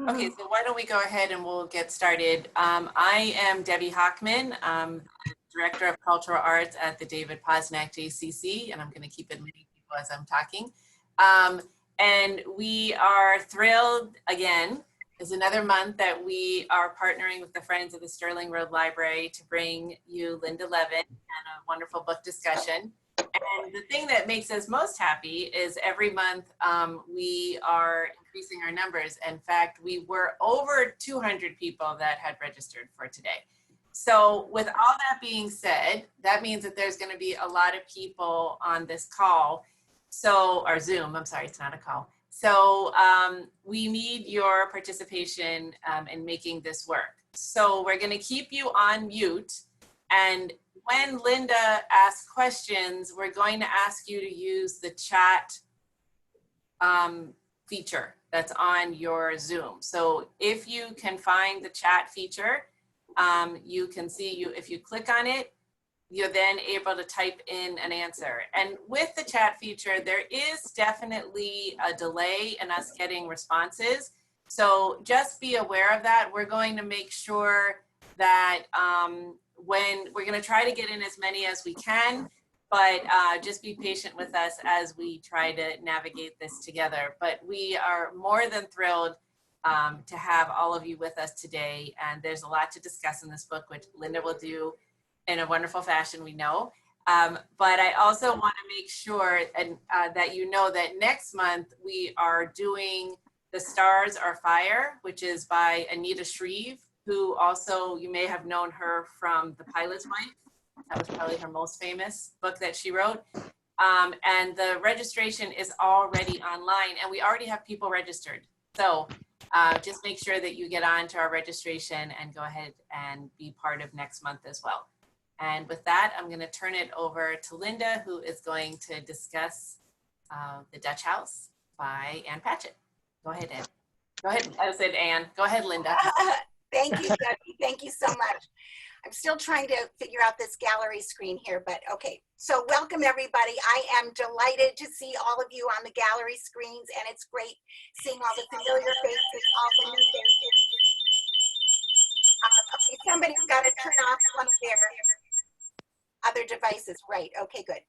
Okay, so why don't we go ahead and we'll get started. I am Debbie Hockman, Director of Cultural Arts at the David Posnack JCC, and I'm going to keep admitting people as I'm talking. And we are thrilled, again, is another month that we are partnering with the Friends of the Sterling Road Library to bring you Lynda Levin and a wonderful book discussion. And the thing that makes us most happy is every month we are increasing our numbers. In fact, we were over 200 people that had registered for today. So with all that being said, that means that there's going to be a lot of people on this call. So, or Zoom, I'm sorry, it's not a call. So we need your participation in making this work. So we're going to keep you on mute, and when Lynda asks questions, we're going to ask you to use the chat feature that's on your Zoom. So if you can find the chat feature, you can see if you click on it, you're then able to type in an answer. And with the chat feature, there is definitely a delay in us getting responses. So just be aware of that. We're going to make sure that when we're going to try to get in as many as we can, but just be patient with us as we try to navigate this together. But we are more than thrilled to have all of you with us today. And there's a lot to discuss in this book, which Lynda will do in a wonderful fashion, we know. But I also want to make sure that you know that next month we are doing The Stars Are Fire, which is by Anita Shreve, who also, you may have known her from The Pilot's Wife. That was probably her most famous book that she wrote. And the registration is already online, and we already have people registered. So just make sure that you get on to our registration and go ahead and be part of next month as well. And with that, I'm going to turn it over to Lynda, who is going to discuss The Dutch House by Ann Patchett. Go ahead, Ann. Go ahead. I said Ann. Go ahead, Lynda. Thank you, Debbie. Thank you so much. I'm still trying to figure out this gallery screen here, but okay. So welcome, everybody. I am delighted to see all of you on the gallery screens, and it's great seeing all the familiar faces, all the new faces. Okay, somebody's got to turn off one of their other devices. Right, okay, good.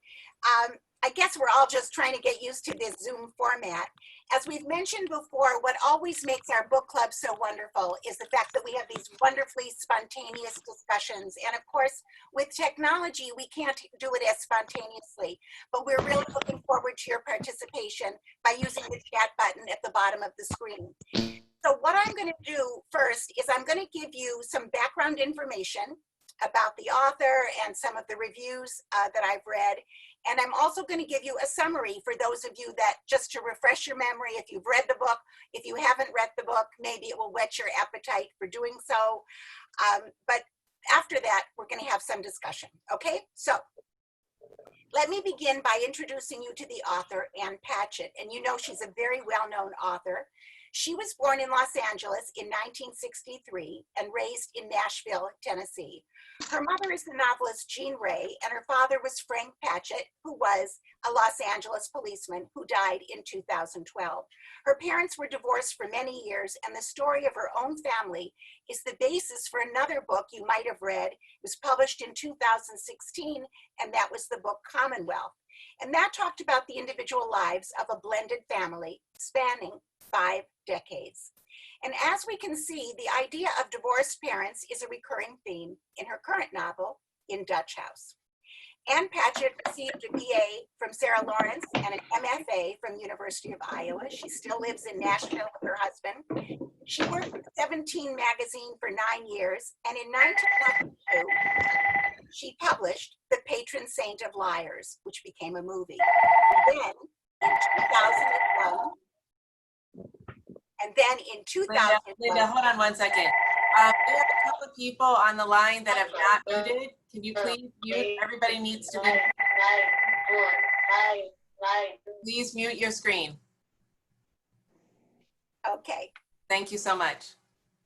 I guess we're all just trying to get used to this Zoom format. As we've mentioned before, what always makes our book club so wonderful is the fact that we have these wonderfully spontaneous discussions. And of course, with technology, we can't do it as spontaneously, but we're really looking forward to your participation by using the chat button at the bottom of the screen. So what I'm going to do first is I'm going to give you some background information about the author and some of the reviews that I've read. And I'm also going to give you a summary for those of you that, just to refresh your memory, if you've read the book, if you haven't read the book, maybe it will whet your appetite for doing so. But after that, we're going to have some discussion. Okay, so let me begin by introducing you to the author, Ann Patchett. And you know she's a very well-known author. She was born in Los Angeles in 1963 and raised in Nashville, Tennessee. Her mother is the novelist Jean Ray, and her father was Frank Patchett, who was a Los Angeles policeman who died in 2012. Her parents were divorced for many years, and the story of her own family is the basis for another book you might have read. It was published in 2016, and that was the book Commonwealth. And that talked about the individual lives of a blended family spanning 5 decades. And as we can see, the idea of divorced parents is a recurring theme in her current novel, In Dutch House. Ann Patchett received a BA from Sarah Lawrence and an MFA from University of Iowa. She still lives in Nashville with her husband. She worked with 17 magazine for 9 years, and in 1992, she published The Patron Saint of Liars, which became a movie. And then in 2001, Lynda, hold on one second. We have a couple of people on the line that have not muted. Can you please mute? Everybody needs to be. Please mute your screen. Okay. Thank you so much.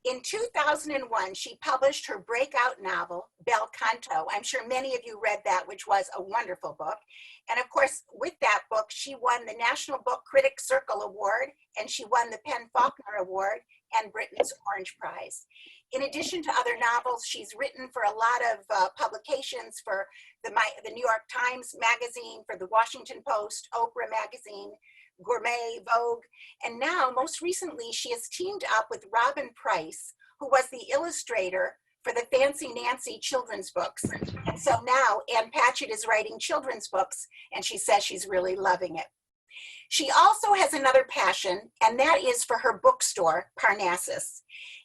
In 2001, she published her breakout novel, Bel Canto. I'm sure many of you read that, which was a wonderful book. And of course, with that book, she won the National Book Critics Circle Award, and she won the Penn Faulkner Award and Britain's Orange Prize. In addition to other novels, she's written for a lot of publications, for the New York Times Magazine, for the Washington Post, Oprah Magazine, Gourmet, Vogue, and now, most recently, she has teamed up with Robin Price, who was the illustrator for the Fancy Nancy children's books. And so now Ann Patchett is writing children's books, and she says she's really loving it. She also has another passion, and that is for her bookstore, Parnassus.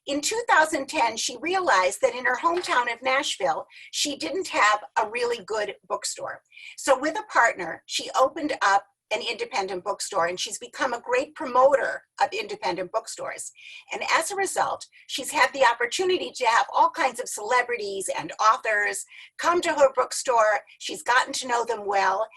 In 2010, she realized that in her hometown of Nashville, she didn't have a really good bookstore. So with a partner, she opened up an independent bookstore, and she's become a great promoter of independent bookstores. And as a result, she's had the opportunity to have all kinds of celebrities and authors come to her bookstore. She's gotten to know them well,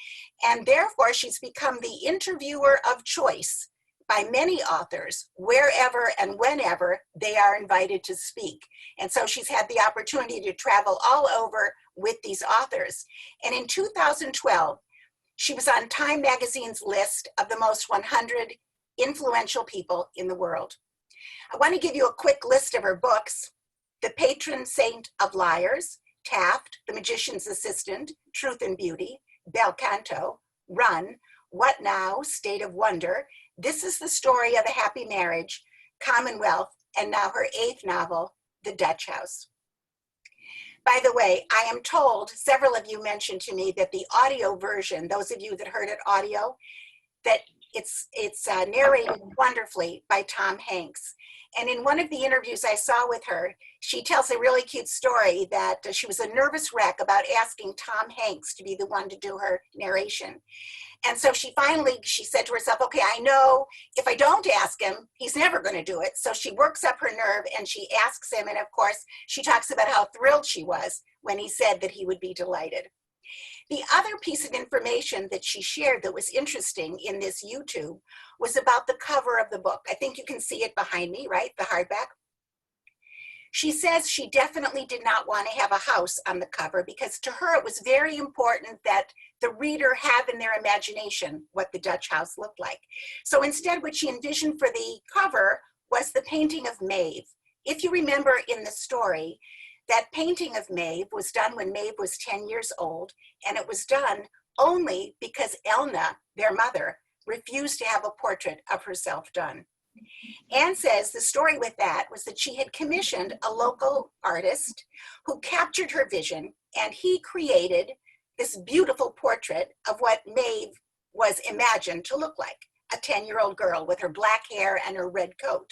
and therefore she's become the interviewer of choice by many authors wherever and whenever they are invited to speak. And so she's had the opportunity to travel all over with these authors. And in 2012, she was on Time Magazine's list of the most 100 influential people in the world. I want to give you a quick list of her books: The Patron Saint of Liars, Taft, The Magician's Assistant, Truth and Beauty, Bel Canto, Run, What Now, State of Wonder, This is the Story of a Happy Marriage, Commonwealth, and now her 8th novel, The Dutch House. By the way, I am told, several of you mentioned to me that the audio version, those of you that heard it audio, that it's narrated wonderfully by Tom Hanks. And in one of the interviews I saw with her, she tells a really cute story that she was a nervous wreck about asking Tom Hanks to be the one to do her narration. And so she said to herself, okay, I know if I don't ask him, he's never going to do it. So she works up her nerve and she asks him. And of course, she talks about how thrilled she was when he said that he would be delighted. The other piece of information that she shared that was interesting in this YouTube was about the cover of the book. I think you can see it behind me, right? The hardback. She says she definitely did not want to have a house on the cover because to her it was very important that the reader have in their imagination what the Dutch house looked like. So instead, what she envisioned for the cover was the painting of Maeve. If you remember in the story, that painting of Maeve was done when Maeve was 10 years old, and it was done only because Elna, their mother, refused to have a portrait of herself done. Anne says the story with that was that she had commissioned a local artist who captured her vision, and he created this beautiful portrait of what Maeve was imagined to look like, a 10-year-old girl with her black hair and her red coat.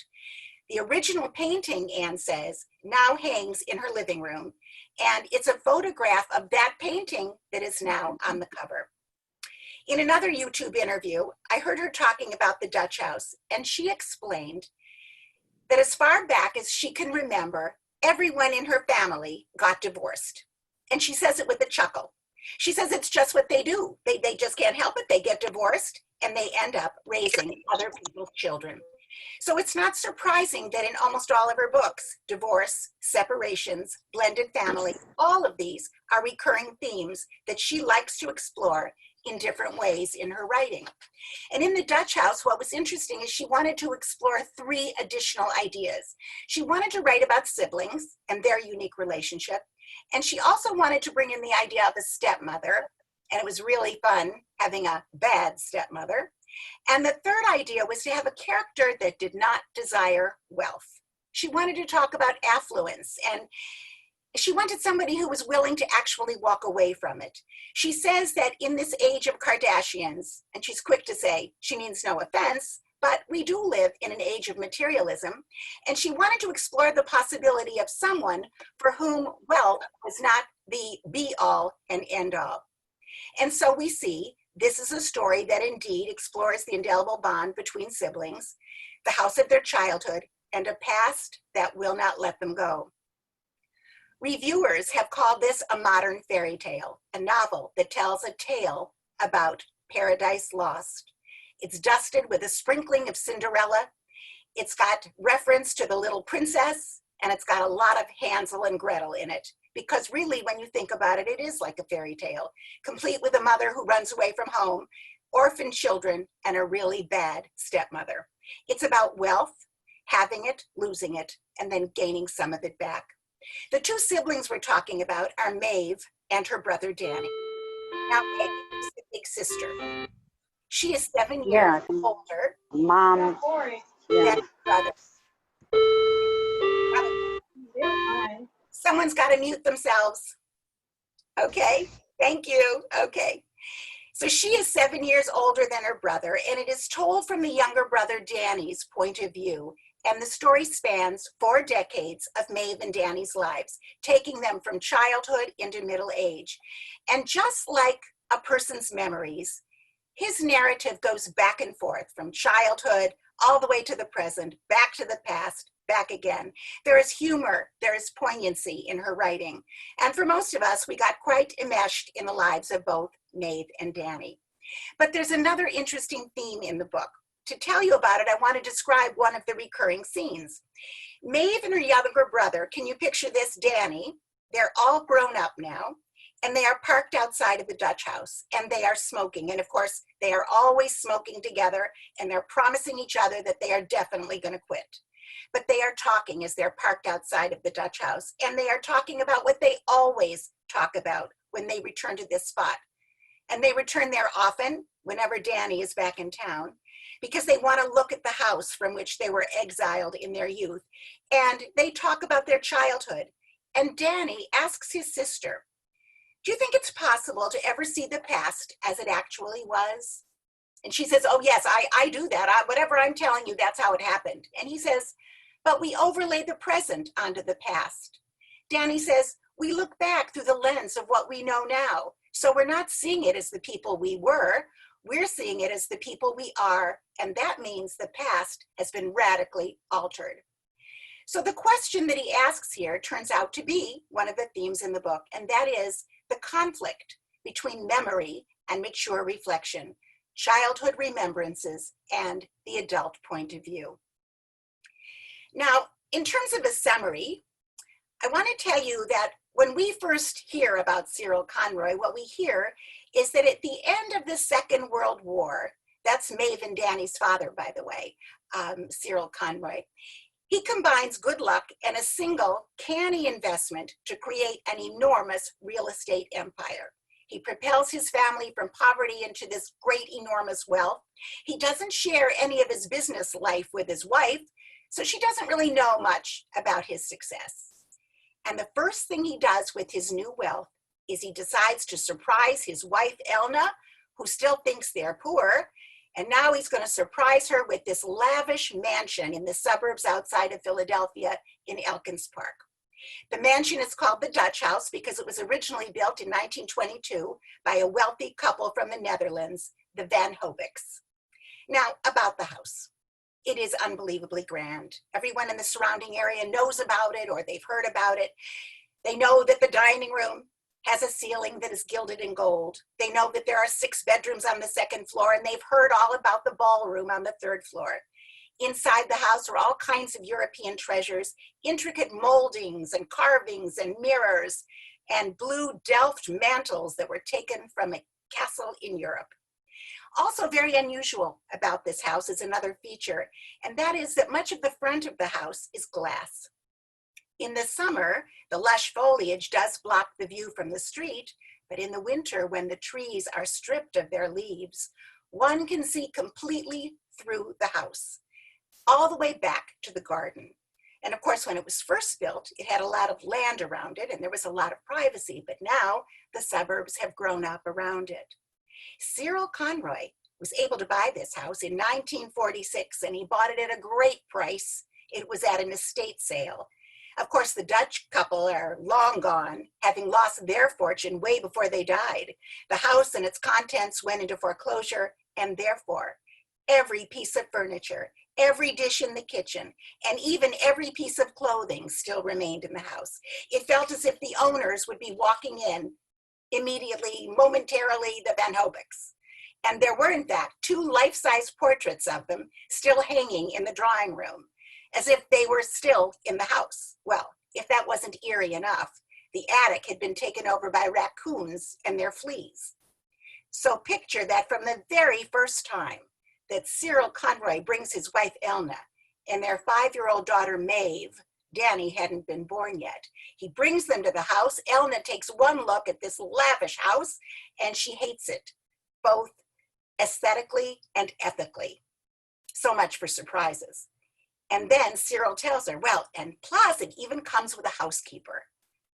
The original painting, Anne says, now hangs in her living room, and it's a photograph of that painting that is now on the cover. In another YouTube interview, I heard her talking about the Dutch house, and she explained that as far back as she can remember, everyone in her family got divorced. And she says it with a chuckle. She says it's just what they do. They just can't help it. They get divorced, and they end up raising other people's children. So it's not surprising that in almost all of her books, divorce, separations, blended family, all of these are recurring themes that she likes to explore in different ways in her writing. And in the Dutch house, what was interesting is she wanted to explore 3 additional ideas. She wanted to write about siblings and their unique relationship. And she also wanted to bring in the idea of a stepmother. And it was really fun having a bad stepmother. And the third idea was to have a character that did not desire wealth. She wanted to talk about affluence, and she wanted somebody who was willing to actually walk away from it. She says that in this age of Kardashians, and she's quick to say, she means no offense, but we do live in an age of materialism. And she wanted to explore the possibility of someone for whom wealth was not the be-all and end-all. And so we see this is a story that indeed explores the indelible bond between siblings, the house of their childhood, and a past that will not let them go. Reviewers have called this a modern fairy tale, a novel that tells a tale about paradise lost. It's dusted with a sprinkling of Cinderella, It's got reference to the little princess, and it's got a lot of Hansel and Gretel in it. Because really, when you think about it, it is like a fairy tale, complete with a mother who runs away from home, orphaned children, and a really bad stepmother. It's about wealth, having it, losing it, and then gaining some of it back. The two siblings we're talking about are Maeve and her brother Danny. Now, Maeve is the big sister. She is 7 years older Mom. than her brother. Someone's got to mute themselves. Okay, thank you. Okay. So she is 7 years older than her brother, and it is told from the younger brother Danny's point of view. And the story spans 4 decades of Maeve and Danny's lives, taking them from childhood into middle age. And just like a person's memories, his narrative goes back and forth from childhood all the way to the present, back to the past, back again. There is humor, there is poignancy in her writing. And for most of us, we got quite enmeshed in the lives of both Maeve and Danny. But there's another interesting theme in the book. To tell you about it, I want to describe one of the recurring scenes. Maeve and her younger brother, can you picture this, Danny? They're all grown up now, and they are parked outside of the Dutch house, and they are smoking. And of course, they are always smoking together, and they're promising each other that they are definitely going to quit. But they are talking as they're parked outside of the Dutch house, and they are talking about what they always talk about when they return to this spot. And they return there often, whenever Danny is back in town, because they want to look at the house from which they were exiled in their youth. And they talk about their childhood. And Danny asks his sister, do you think it's possible to ever see the past as it actually was? And she says, oh yes, I do that. Whatever I'm telling you, that's how it happened. And he says, but we overlay the present onto the past. Danny says, we look back through the lens of what we know now. So we're not seeing it as the people we were, we're seeing it as the people we are, and that means the past has been radically altered. So the question that he asks here turns out to be one of the themes in the book, and that is the conflict between memory and mature reflection, childhood remembrances, and the adult point of view. Now, in terms of a summary, I want to tell you that when we first hear about Cyril Conroy, what we hear is that at the end of the Second World War, that's Maeve and Danny's father, by the way, Cyril Conroy, he combines good luck and a single canny investment to create an enormous real estate empire. He propels his family from poverty into this great, enormous wealth. He doesn't share any of his business life with his wife, so she doesn't really know much about his success. And the first thing he does with his new wealth is he decides to surprise his wife, Elna, who still thinks they're poor. And now he's going to surprise her with this lavish mansion in the suburbs outside of Philadelphia in Elkins Park. The mansion is called the Dutch House because it was originally built in 1922 by a wealthy couple from the Netherlands, the Van Hoviks. Now, about the house. It is unbelievably grand. Everyone in the surrounding area knows about it or they've heard about it. They know that the dining room has a ceiling that is gilded in gold. They know that there are 6 bedrooms on the 2nd floor, and they've heard all about the ballroom on the 3rd floor. Inside the house are all kinds of European treasures, intricate moldings and carvings and mirrors and blue Delft mantles that were taken from a castle in Europe. Also very unusual about this house is another feature, and that is that much of the front of the house is glass. In the summer, the lush foliage does block the view from the street, but in the winter, when the trees are stripped of their leaves, one can see completely through the house, all the way back to the garden. And of course, when it was first built, it had a lot of land around it, and there was a lot of privacy, but now the suburbs have grown up around it. Cyril Conroy was able to buy this house in 1946, and he bought it at a great price. It was at an estate sale. Of course, the Dutch couple are long gone, having lost their fortune way before they died. The house and its contents went into foreclosure, and therefore, every piece of furniture, every dish in the kitchen, and even every piece of clothing still remained in the house. It felt as if the owners would be walking in immediately, momentarily, the Van Hoviks. And there were, in fact, 2 life-size portraits of them still hanging in the drawing room, as if they were still in the house. Well, if that wasn't eerie enough, the attic had been taken over by raccoons and their fleas. So picture that from the very first time that Cyril Conroy brings his wife Elna and their 5-year-old daughter Maeve, Danny hadn't been born yet. He brings them to the house. Elna takes one look at this lavish house and she hates it, both aesthetically and ethically. So much for surprises. And then Cyril tells her, well, and plus it even comes with a housekeeper.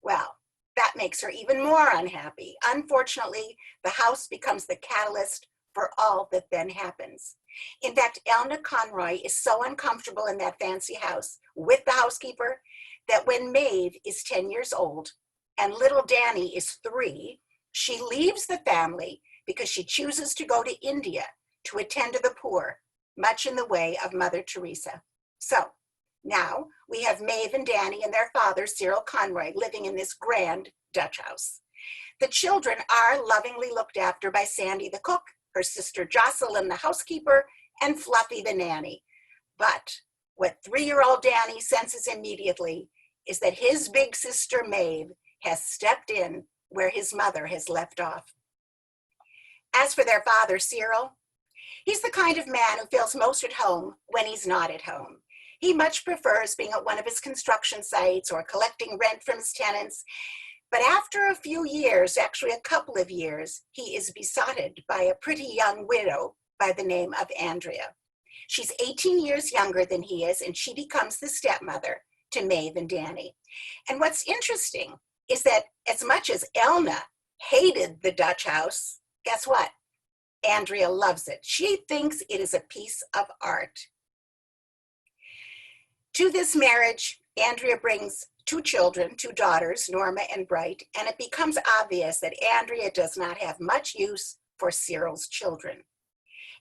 Well, that makes her even more unhappy. Unfortunately, the house becomes the catalyst for all that then happens. In fact, Elna Conroy is so uncomfortable in that fancy house with the housekeeper that when Maeve is 10 years old and little Danny is 3, she leaves the family because she chooses to go to India to attend to the poor, much in the way of Mother Teresa. So now we have Maeve and Danny and their father, Cyril Conroy, living in this grand Dutch house. The children are lovingly looked after by Sandy the cook, her sister Jocelyn the housekeeper, and Fluffy the nanny. But what 3-year-old Danny senses immediately is that his big sister Maeve has stepped in where his mother has left off. As for their father, Cyril, he's the kind of man who feels most at home when he's not at home. He much prefers being at one of his construction sites or collecting rent from his tenants. But after a few years, actually a couple of years, he is besotted by a pretty young widow by the name of Andrea. She's 18 years younger than he is, and she becomes the stepmother to Maeve and Danny. And what's interesting is that as much as Elna hated the Dutch house, guess what? Andrea loves it. She thinks it is a piece of art. To this marriage, Andrea brings 2 children, 2 daughters, Norma and Bright, and it becomes obvious that Andrea does not have much use for Cyril's children.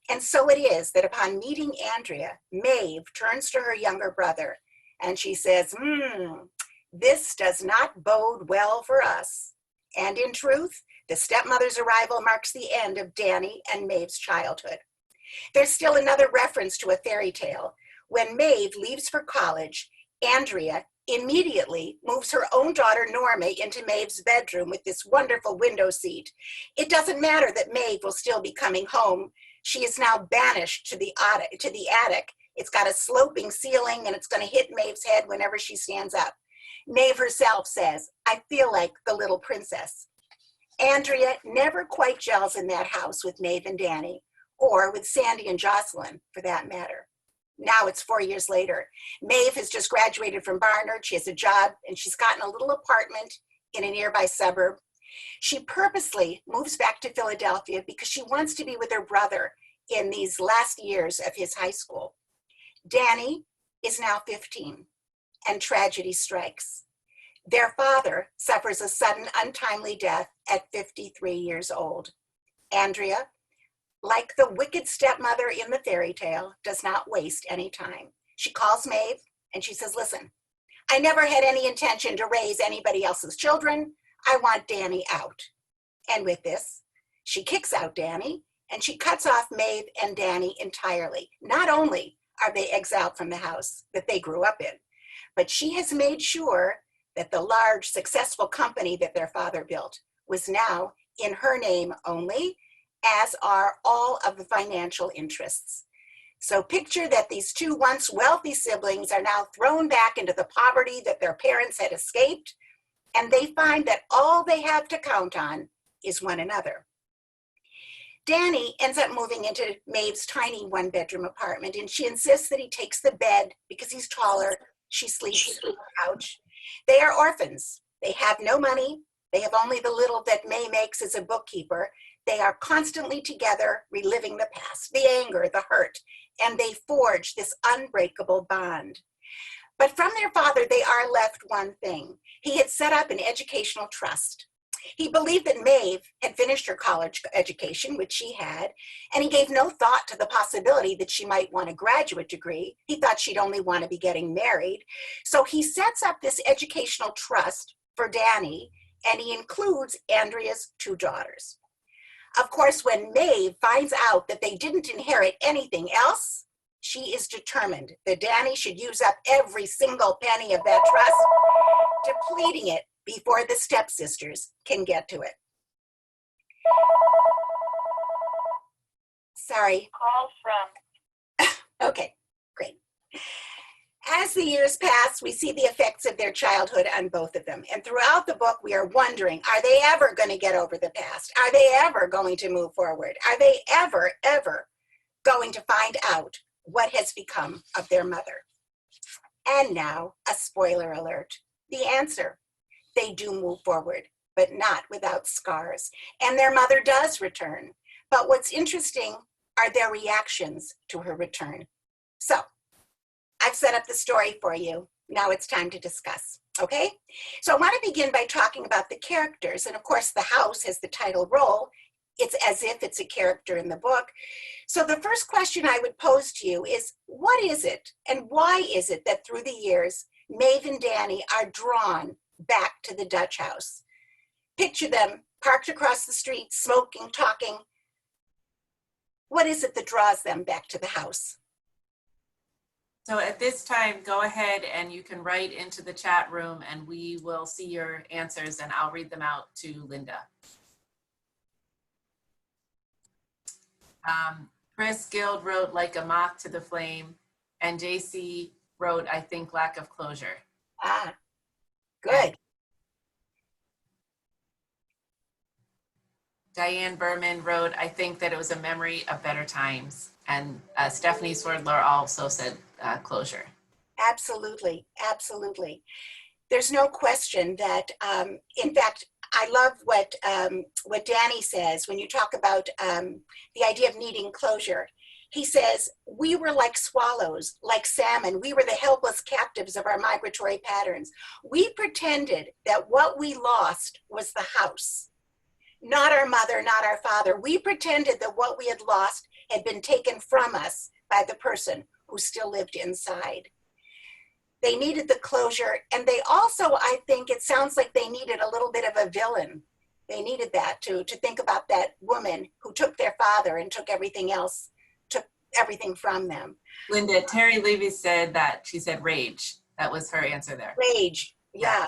And so it is that upon meeting Andrea, Maeve turns to her younger brother and she says, this does not bode well for us. And in truth, the stepmother's arrival marks the end of Danny and Maeve's childhood. There's still another reference to a fairy tale. When Maeve leaves for college, Andrea immediately moves her own daughter Norma into Maeve's bedroom with this wonderful window seat. It doesn't matter that Maeve will still be coming home. She is now banished to the attic. It's got a sloping ceiling and it's going to hit Maeve's head whenever she stands up. Maeve herself says, I feel like the little princess. Andrea never quite gels in that house with Maeve and Danny, or with Sandy and Jocelyn, for that matter. Now it's 4 years later. Maeve has just graduated from Barnard. She has a job, and she's gotten a little apartment in a nearby suburb. She purposely moves back to Philadelphia because she wants to be with her brother in these last years of his high school. Danny is now 15, and tragedy strikes. Their father suffers a sudden, untimely death at 53 years old. Andrea, like the wicked stepmother in the fairy tale, does not waste any time. She calls Maeve and she says, listen, I never had any intention to raise anybody else's children. I want Danny out. And with this, she kicks out Danny and she cuts off Maeve and Danny entirely. Not only are they exiled from the house that they grew up in, but she has made sure that the large, successful company that their father built was now in her name only, as are all of the financial interests. So picture that these 2 once wealthy siblings are now thrown back into the poverty that their parents had escaped, and they find that all they have to count on is one another. Danny ends up moving into Maeve's tiny 1-bedroom apartment, and she insists that he takes the bed because he's taller. She sleeps on the couch. They are orphans. They have no money. They have only the little that May makes as a bookkeeper. They are constantly together, reliving the past, the anger, the hurt, and they forge this unbreakable bond. But from their father, they are left one thing. He had set up an educational trust. He believed that Maeve had finished her college education, which she had, and he gave no thought to the possibility that she might want a graduate degree. He thought she'd only want to be getting married. So he sets up this educational trust for Danny, and he includes Andrea's 2 daughters. Of course, when Maeve finds out that they didn't inherit anything else, she is determined that Danny should use up every single penny of that trust, depleting it before the stepsisters can get to it. Sorry. Call from. Okay, great. As the years pass, we see the effects of their childhood on both of them. And throughout the book, we are wondering, are they ever going to get over the past? Are they ever going to move forward? Are they ever going to find out what has become of their mother? And now, a spoiler alert. The answer, they do move forward, but not without scars. And their mother does return. But what's interesting are their reactions to her return. So, I've set up the story for you. Now it's time to discuss, okay? So I want to begin by talking about the characters. And of course, the house has the title role. It's as if it's a character in the book. So the first question I would pose to you is, what is it and why is it that through the years, Maeve and Danny are drawn back to the Dutch house? Picture them parked across the street, smoking, talking. What is it that draws them back to the house? So at this time, go ahead and you can write into the chat room and we will see your answers and I'll read them out to Lynda. Chris Guild wrote like a moth to the flame and JC wrote, I think, lack of closure. Ah, good. Diane Berman wrote, I think that it was a memory of better times. And Stephanie Swerdler also said closure. Absolutely, absolutely. There's no question that, in fact, I love what Danny says when you talk about the idea of needing closure. He says, we were like swallows, like salmon. We were the helpless captives of our migratory patterns. We pretended that what we lost was the house, not our mother, not our father. We pretended that what we had lost had been taken from us by the person who still lived inside. They needed the closure, and they also, I think it sounds like they needed a little bit of a villain. They needed that to think about that woman who took their father and took everything else, took everything from them. Lynda, Terry Levy said that, she said rage. That was her answer there. Rage, yeah.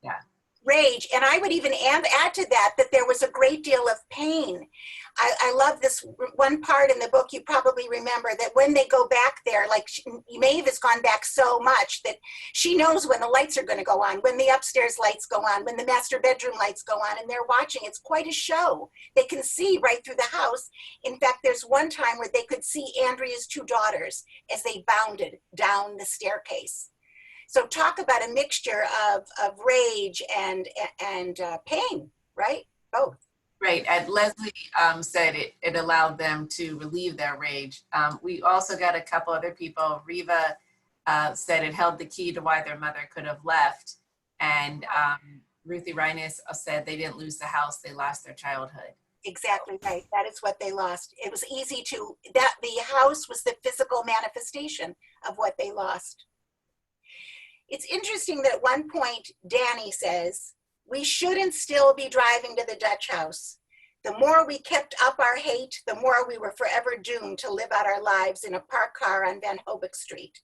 Yeah. Rage, and I would even add to that there was a great deal of pain. I love this one part in the book, you probably remember, that when they go back there, like Maeve has gone back so much that she knows when the lights are going to go on, when the upstairs lights go on, when the master bedroom lights go on, and they're watching. It's quite a show. They can see right through the house. In fact, there's one time where they could see Andrea's two daughters as they bounded down the staircase. So talk about a mixture of rage and pain, right? Both. Right, and Leslie said it allowed them to relieve their rage. We also got a couple other people. Riva said it held the key to why their mother could have left. And Ruthie Reines said they didn't lose the house, they lost their childhood. Exactly right, that is what they lost. It was easy to, that the house was the physical manifestation of what they lost. It's interesting that at one point, Danny says, we shouldn't still be driving to the Dutch house. The more we kept up our hate, the more we were forever doomed to live out our lives in a parked car on Van Hobeck Street.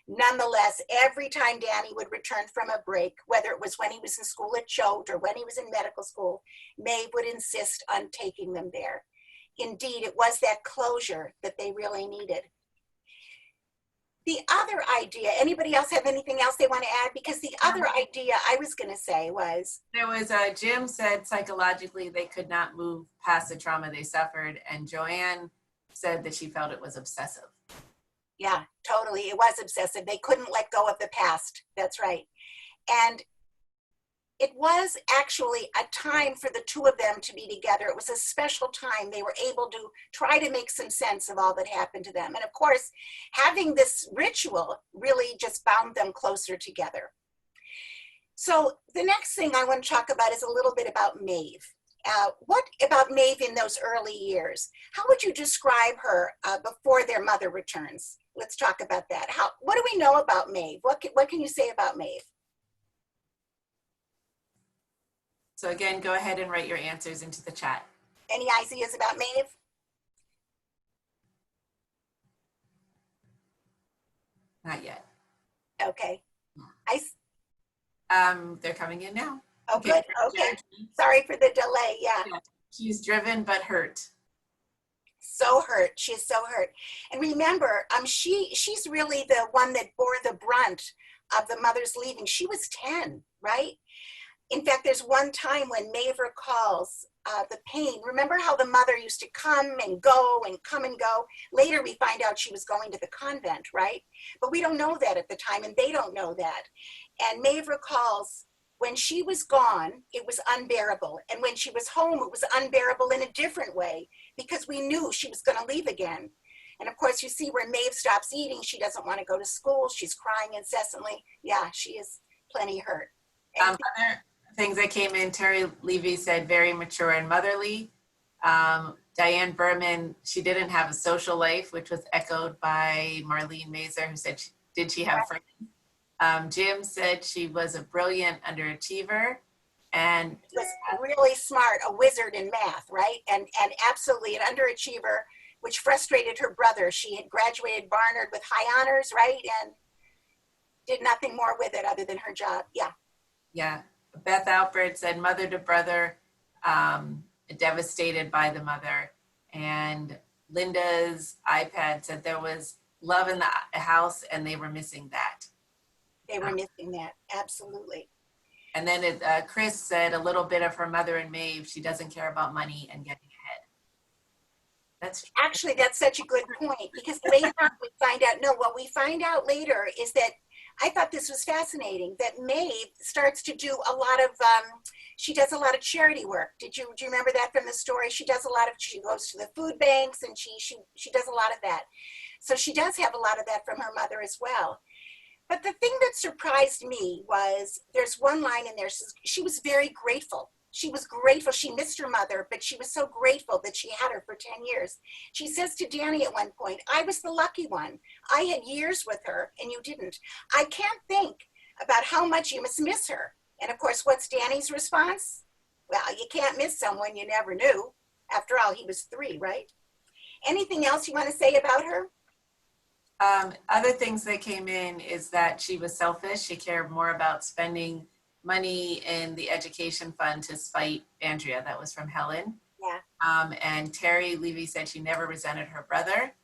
Nonetheless, every time Danny would return from a break, whether it was when he was in school at Choate or when he was in medical school, Maeve would insist on taking them there. Indeed, it was that closure that they really needed. The other idea, anybody else have anything else they want to add? Because the other idea I was going to say was... There was, Jim said psychologically they could not move past the trauma they suffered. And Joanne said that she felt it was obsessive. Yeah, totally. It was obsessive. They couldn't let go of the past. That's right. And it was actually a time for the two of them to be together. It was a special time. They were able to try to make some sense of all that happened to them. And of course, having this ritual really just bound them closer together. So the next thing I want to talk about is a little bit about Maeve. What about Maeve in those early years? How would you describe her before their mother returns? Let's talk about that. What do we know about Maeve? What can you say about Maeve? So again, go ahead and write your answers into the chat. Any ideas about Maeve? Not yet. Okay. I, s- They're coming in now. oh, good. Okay. Sorry for the delay. Yeah. Yeah. She's driven but hurt. So hurt. She's so hurt. And remember, she's really the one that bore the brunt of the mother's leaving. She was 10, right? In fact, there's one time when Maeve recalls the pain. Remember how the mother used to come and go and come and go? Later, we find out she was going to the convent, right? But we don't know that at the time, and they don't know that. And Maeve recalls when she was gone, it was unbearable. And when she was home, it was unbearable in a different way because we knew she was going to leave again. And of course, you see where Maeve stops eating. She doesn't want to go to school. She's crying incessantly. Yeah, she is plenty hurt. Other things that came in, Terry Levy said very mature and motherly. Diane Berman, she didn't have a social life, which was echoed by Marlene Mazur, who said, did she have friends? Jim said she was a brilliant underachiever and was really smart, a wizard in math, right? And absolutely an underachiever, which frustrated her brother. She had graduated Barnard with high honors, right? And did nothing more with it other than her job. Yeah. Yeah. Beth Alpert said mother to brother, devastated by the mother. And Lynda's iPad said there was love in the house and they were missing that. They were missing that, absolutely. And then Chris said a little bit of her mother and Maeve, she doesn't care about money and getting ahead. That's actually, that's such a good point because later on we find out, no, what we find out later is that I thought this was fascinating that Maeve starts to do a lot of, she does a lot of charity work. Do you remember that from the story? She does a lot of, she goes to the food banks and she does a lot of that. So she does have a lot of that from her mother as well. But the thing that surprised me was there's one line in there, she was very grateful. She was grateful. She missed her mother, but she was so grateful that she had her for 10 years. She says to Danny at one point, I was the lucky one. I had years with her and you didn't. I can't think about how much you must miss her. And of course, what's Danny's response? Well, you can't miss someone you never knew. After all, he was 3, right? Anything else you want to say about her? Other things that came in is that she was selfish. She cared more about spending money in the education fund to spite Andrea. That was from Helen. Yeah. And Terry Levy said she never resented her brother.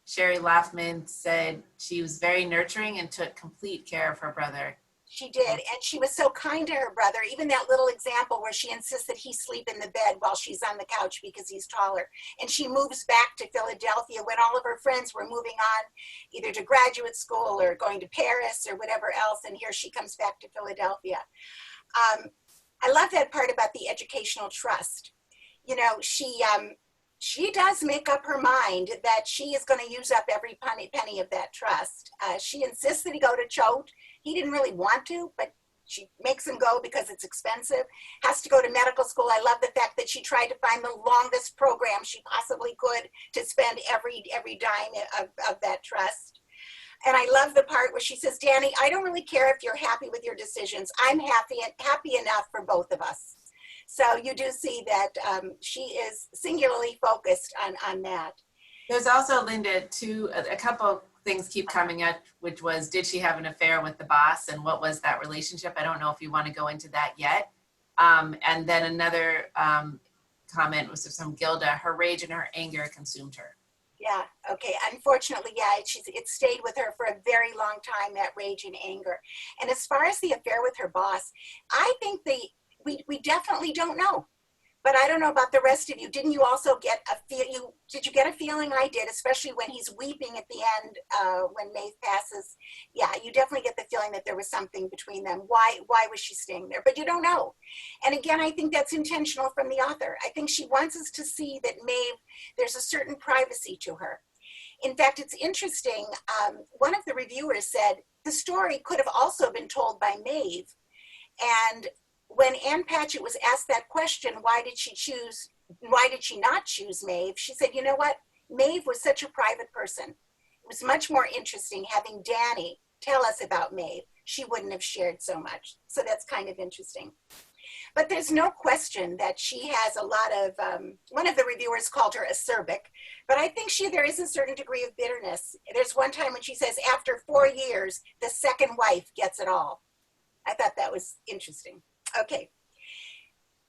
Sherry Laufman said she was very nurturing and took complete care of her brother. She did, and she was so kind to her brother. Even that little example where she insists that he sleep in the bed while she's on the couch because he's taller. And she moves back to Philadelphia when all of her friends were moving on either to graduate school or going to Paris or whatever else. And here she comes back to Philadelphia. I love that part about the educational trust. You know, she does make up her mind that she is going to use up every penny of that trust. She insists that he go to Choate. He didn't really want to, but she makes him go because it's expensive. Has to go to medical school. I love the fact that she tried to find the longest program she possibly could to spend every dime of that trust. And I love the part where she says, Danny, I don't really care if you're happy with your decisions. I'm happy enough for both of us. So you do see that she is singularly focused on that. There's also, Lynda, a couple things keep coming up, which was, did she have an affair with the boss and what was that relationship? I don't know if you want to go into that yet. And then another comment was from Gilda, her rage and her anger consumed her. Yeah, okay, unfortunately, yeah, it stayed with her for a very long time, that rage and anger. And as far as the affair with her boss, I think we definitely don't know. But I don't know about the rest of you. Didn't you also get did you get a feeling? I did, especially when he's weeping at the end, when Maeve passes. Yeah, you definitely get the feeling that there was something between them. Why was she staying there? But you don't know. And again, I think that's intentional from the author. I think she wants us to see that Maeve, there's a certain privacy to her. In fact, it's interesting. One of the reviewers said the story could have also been told by Maeve. And when Ann Patchett was asked that question, why did she not choose Maeve? She said, you know what? Maeve was such a private person. It was much more interesting having Danny tell us about Maeve. She wouldn't have shared so much. So that's kind of interesting. But there's no question that she has a lot of, one of the reviewers called her acerbic, but I think there is a certain degree of bitterness. There's one time when she says, after 4 years, the second wife gets it all. I thought that was interesting. Okay.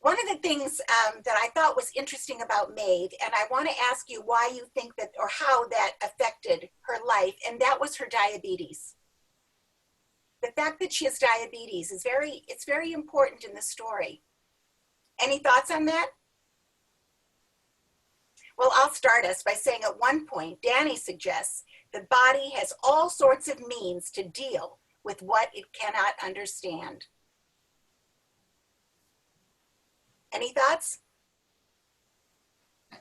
One of the things that I thought was interesting about Maeve, and I want to ask you why you think that, or how that affected her life, and that was her diabetes. The fact that she has diabetes is it's very important in the story. Any thoughts on that? Well, I'll start us by saying at one point, Danny suggests the body has all sorts of means to deal with what it cannot understand. Any thoughts?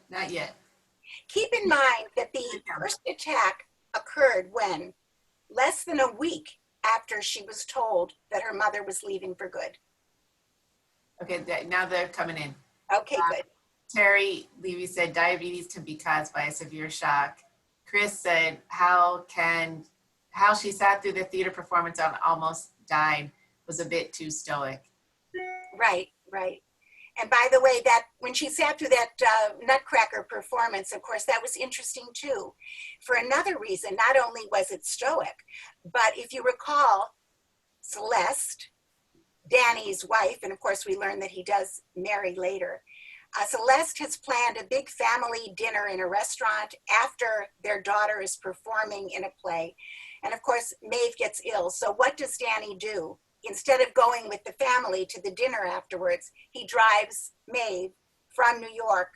Not yet. Keep in mind that the first attack occurred when less than a week after she was told that her mother was leaving for good. Okay, now they're coming in. Okay, good. Terry Levy said diabetes can be caused by a severe shock. Chris said how she sat through the theater performance and almost died was a bit too stoic. Right. And by the way, that when she sat through that Nutcracker performance, of course, that was interesting too. For another reason, not only was it stoic, but if you recall, Celeste, Danny's wife, and of course we learn that he does marry later, Celeste has planned a big family dinner in a restaurant after their daughter is performing in a play. And of course, Maeve gets ill. So what does Danny do? Instead of going with the family to the dinner afterwards, he drives Maeve from New York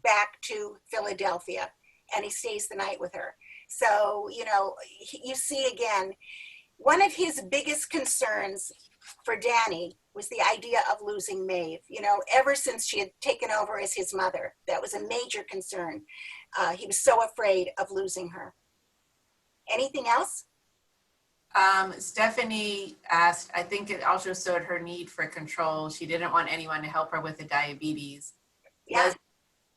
back to Philadelphia, and he stays the night with her. So, you see again, one of his biggest concerns for Danny was the idea of losing Maeve. Ever since she had taken over as his mother, that was a major concern. He was so afraid of losing her. Anything else? Stephanie asked, I think it also showed her need for control. She didn't want anyone to help her with the diabetes. Yeah.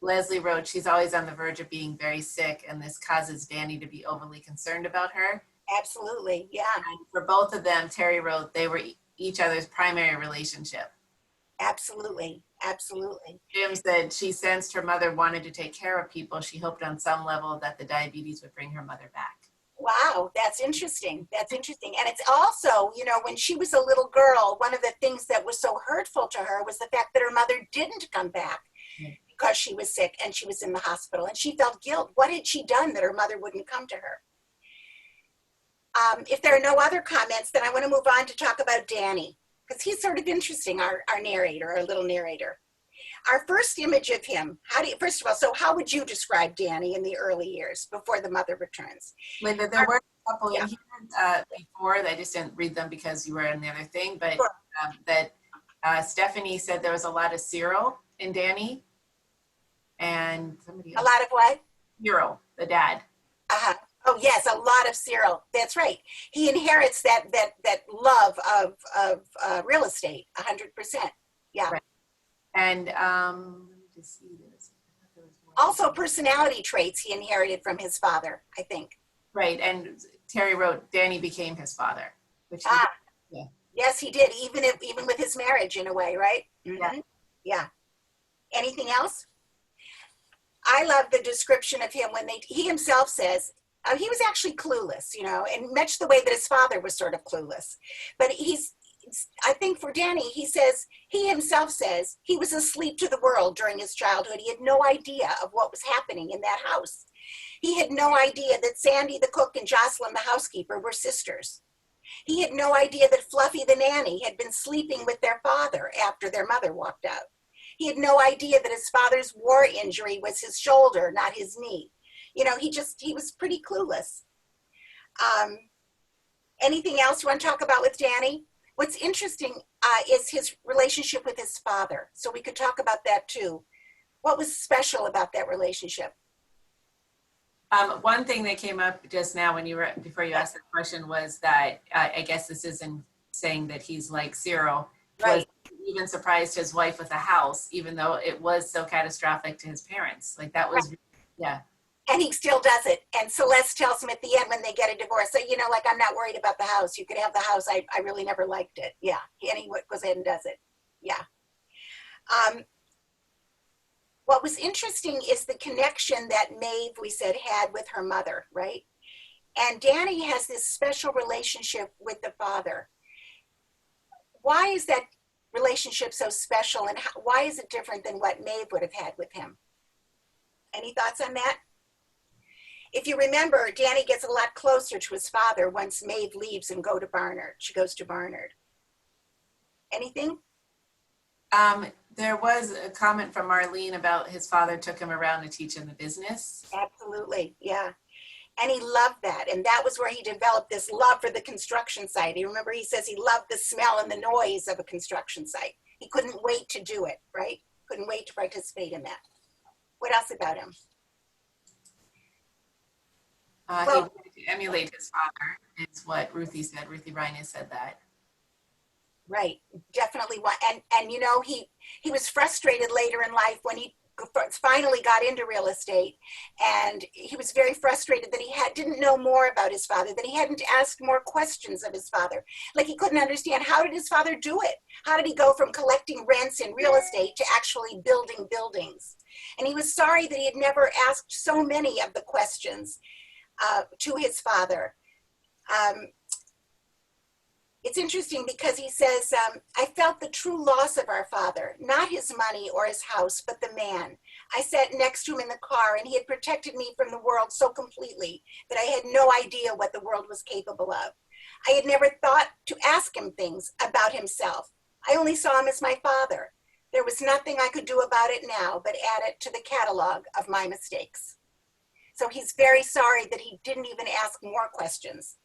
Leslie wrote, she's always on the verge of being very sick, and this causes Danny to be overly concerned about her. Absolutely, yeah. And for both of them, Terry wrote, they were each other's primary relationship. Absolutely. Jim said she sensed her mother wanted to take care of people. She hoped on some level that the diabetes would bring her mother back. Wow, that's interesting. And it's also, when she was a little girl, one of the things that was so hurtful to her was the fact that her mother didn't come back because she was sick and she was in the hospital, and she felt guilt. What had she done that her mother wouldn't come to her? If there are no other comments, then I want to move on to talk about Danny, because he's sort of interesting, our narrator, our little narrator. Our first image of him, first of all, so how would you describe Danny in the early years before the mother returns? Lynda, there were a couple in here before, I just didn't read them because you were in the other thing, but Sure. that Stephanie said there was a lot of Cyril in Danny, and somebody else. A lot of what? Cyril, the dad. Uh-huh. Oh yes, a lot of Cyril. That's right. He inherits that love of real estate, 100%. Yeah. Right. And let me just see this. Also personality traits he inherited from his father, I think. Right, and Terry wrote, Danny became his father. Which yeah. Yes, he did, even with his marriage in a way, right? Yeah. Yeah. Anything else? I love the description of him when he himself says, he was actually clueless, and much the way that his father was sort of clueless. But I think for Danny, he himself says he was asleep to the world during his childhood. He had no idea of what was happening in that house. He had no idea that Sandy the cook and Jocelyn the housekeeper were sisters. He had no idea that Fluffy the nanny had been sleeping with their father after their mother walked out. He had no idea that his father's war injury was his shoulder, not his knee. He was pretty clueless. Anything else you want to talk about with Danny? What's interesting is his relationship with his father. So we could talk about that too. What was special about that relationship? One thing that came up just now before you asked the question was that I guess this isn't saying that he's like Cyril. Right. Was even surprised his wife with a house, even though it was so catastrophic to his parents. Like that was, right. Yeah. And he still does it. And Celeste tells him at the end when they get a divorce, so, I'm not worried about the house. You could have the house. I really never liked it. Yeah. And he goes ahead and does it. Yeah. What was interesting is the connection that Maeve, we said, had with her mother, right? And Danny has this special relationship with the father. Why is that relationship so special, and why is it different than what Maeve would have had with him? Any thoughts on that? If you remember, Danny gets a lot closer to his father once Maeve leaves and she goes to Barnard. Anything? There was a comment from Marlene about his father took him around to teach him the business. Absolutely, yeah. And he loved that. And that was where he developed this love for the construction site. You remember he says he loved the smell and the noise of a construction site. He couldn't wait to do it, right? Couldn't wait to participate in that. What else about him? He wanted to emulate his father, is what Ruthie said. Ruthie Reines said that. Right, definitely. And you know, he was frustrated later in life when he finally got into real estate, and he was very frustrated that he didn't know more about his father, that he hadn't asked more questions of his father. Like, he couldn't understand, how did his father do it? How did he go from collecting rents in real estate to actually building buildings? And he was sorry that he had never asked so many of the questions to his father. It's interesting because he says, I felt the true loss of our father, not his money or his house, but the man. I sat next to him in the car, and he had protected me from the world so completely that I had no idea what the world was capable of. I had never thought to ask him things about himself. I only saw him as my father. There was nothing I could do about it now but add it to the catalog of my mistakes. So he's very sorry that he didn't even ask more questions.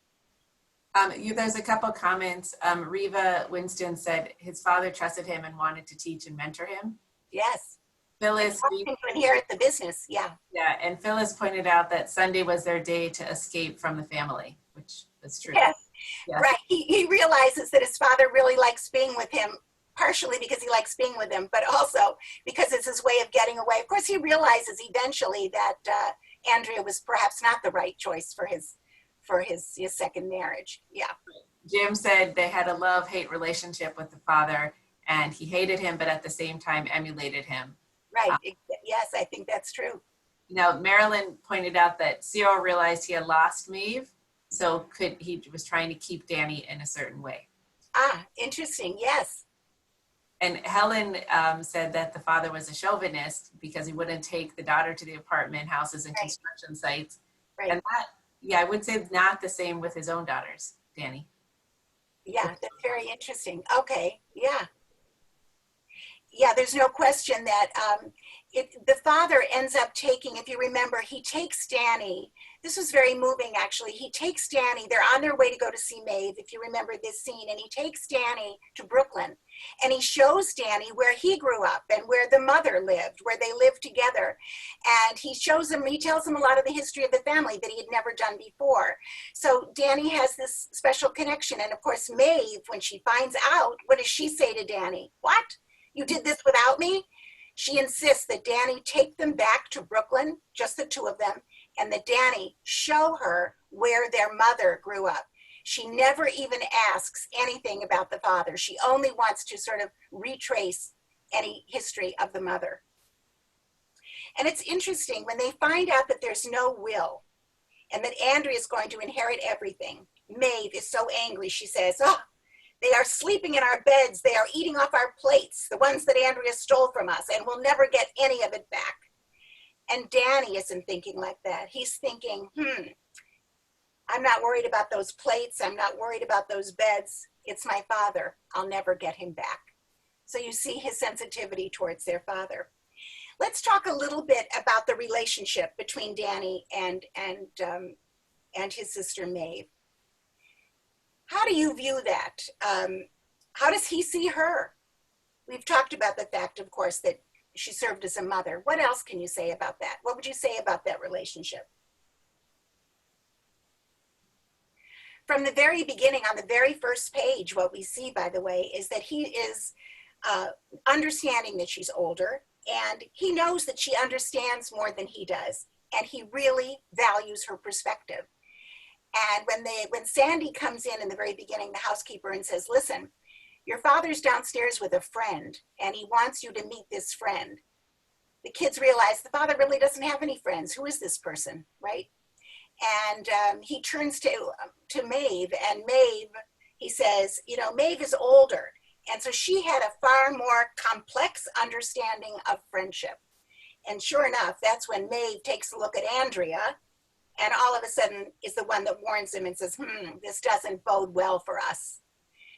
There's a couple comments. Reva Winston said his father trusted him and wanted to teach and mentor him. Yes. Phyllis To inherit the business, yeah. Yeah, and Phyllis pointed out that Sunday was their day to escape from the family, which is true. Yes, Yeah. right. He realizes that his father really likes being with him, partially because he likes being with him, but also because it's his way of getting away. Of course, he realizes eventually that Andrea was perhaps not the right choice for his second marriage. Yeah. Jim said they had a love-hate relationship with the father, and he hated him, but at the same time emulated him. Right. Yes, I think that's true. Now, Marilyn pointed out that Cyril realized he had lost Maeve, so he was trying to keep Danny in a certain way. Ah, interesting. Yes. And Helen said that the father was a chauvinist because he wouldn't take the daughter to the apartment houses and construction sites. Right. And that, yeah, I would say not the same with his own daughters, Danny. Yeah, that's very interesting. Okay, yeah. Yeah, there's no question that the father ends up taking, if you remember, he takes Danny. This was very moving, actually. He takes Danny. They're on their way to go to see Maeve, if you remember this scene. And he takes Danny to Brooklyn. And he shows Danny where he grew up and where the mother lived, where they lived together. And he tells him a lot of the history of the family that he had never done before. So Danny has this special connection. And of course, Maeve, when she finds out, what does she say to Danny? What? You did this without me? She insists that Danny take them back to Brooklyn, just the two of them, and that Danny show her where their mother grew up. She never even asks anything about the father. She only wants to sort of retrace any history of the mother. And it's interesting when they find out that there's no will and that Andrea is going to inherit everything. Maeve is so angry. She says, oh, they are sleeping in our beds. They are eating off our plates, the ones that Andrea stole from us, and we'll never get any of it back. And Danny isn't thinking like that. He's thinking, I'm not worried about those plates. I'm not worried about those beds. It's my father. I'll never get him back. So you see his sensitivity towards their father. Let's talk a little bit about the relationship between Danny and his sister Maeve. How do you view that? How does he see her? We've talked about the fact, of course, that she served as a mother. What else can you say about that? What would you say about that relationship? From the very beginning, on the very first page, what we see, by the way, is that he is understanding that she's older, and he knows that she understands more than he does, and he really values her perspective. And when Sandy comes in the very beginning, the housekeeper, and says, listen, Your father's downstairs with a friend, and he wants you to meet this friend. The kids realize the father really doesn't have any friends. Who is this person, right? And he turns to Maeve, and Maeve, he says, you know, Maeve is older. And so she had a far more complex understanding of friendship. And sure enough, that's when Maeve takes a look at Andrea, and all of a sudden is the one that warns him and says, this doesn't bode well for us.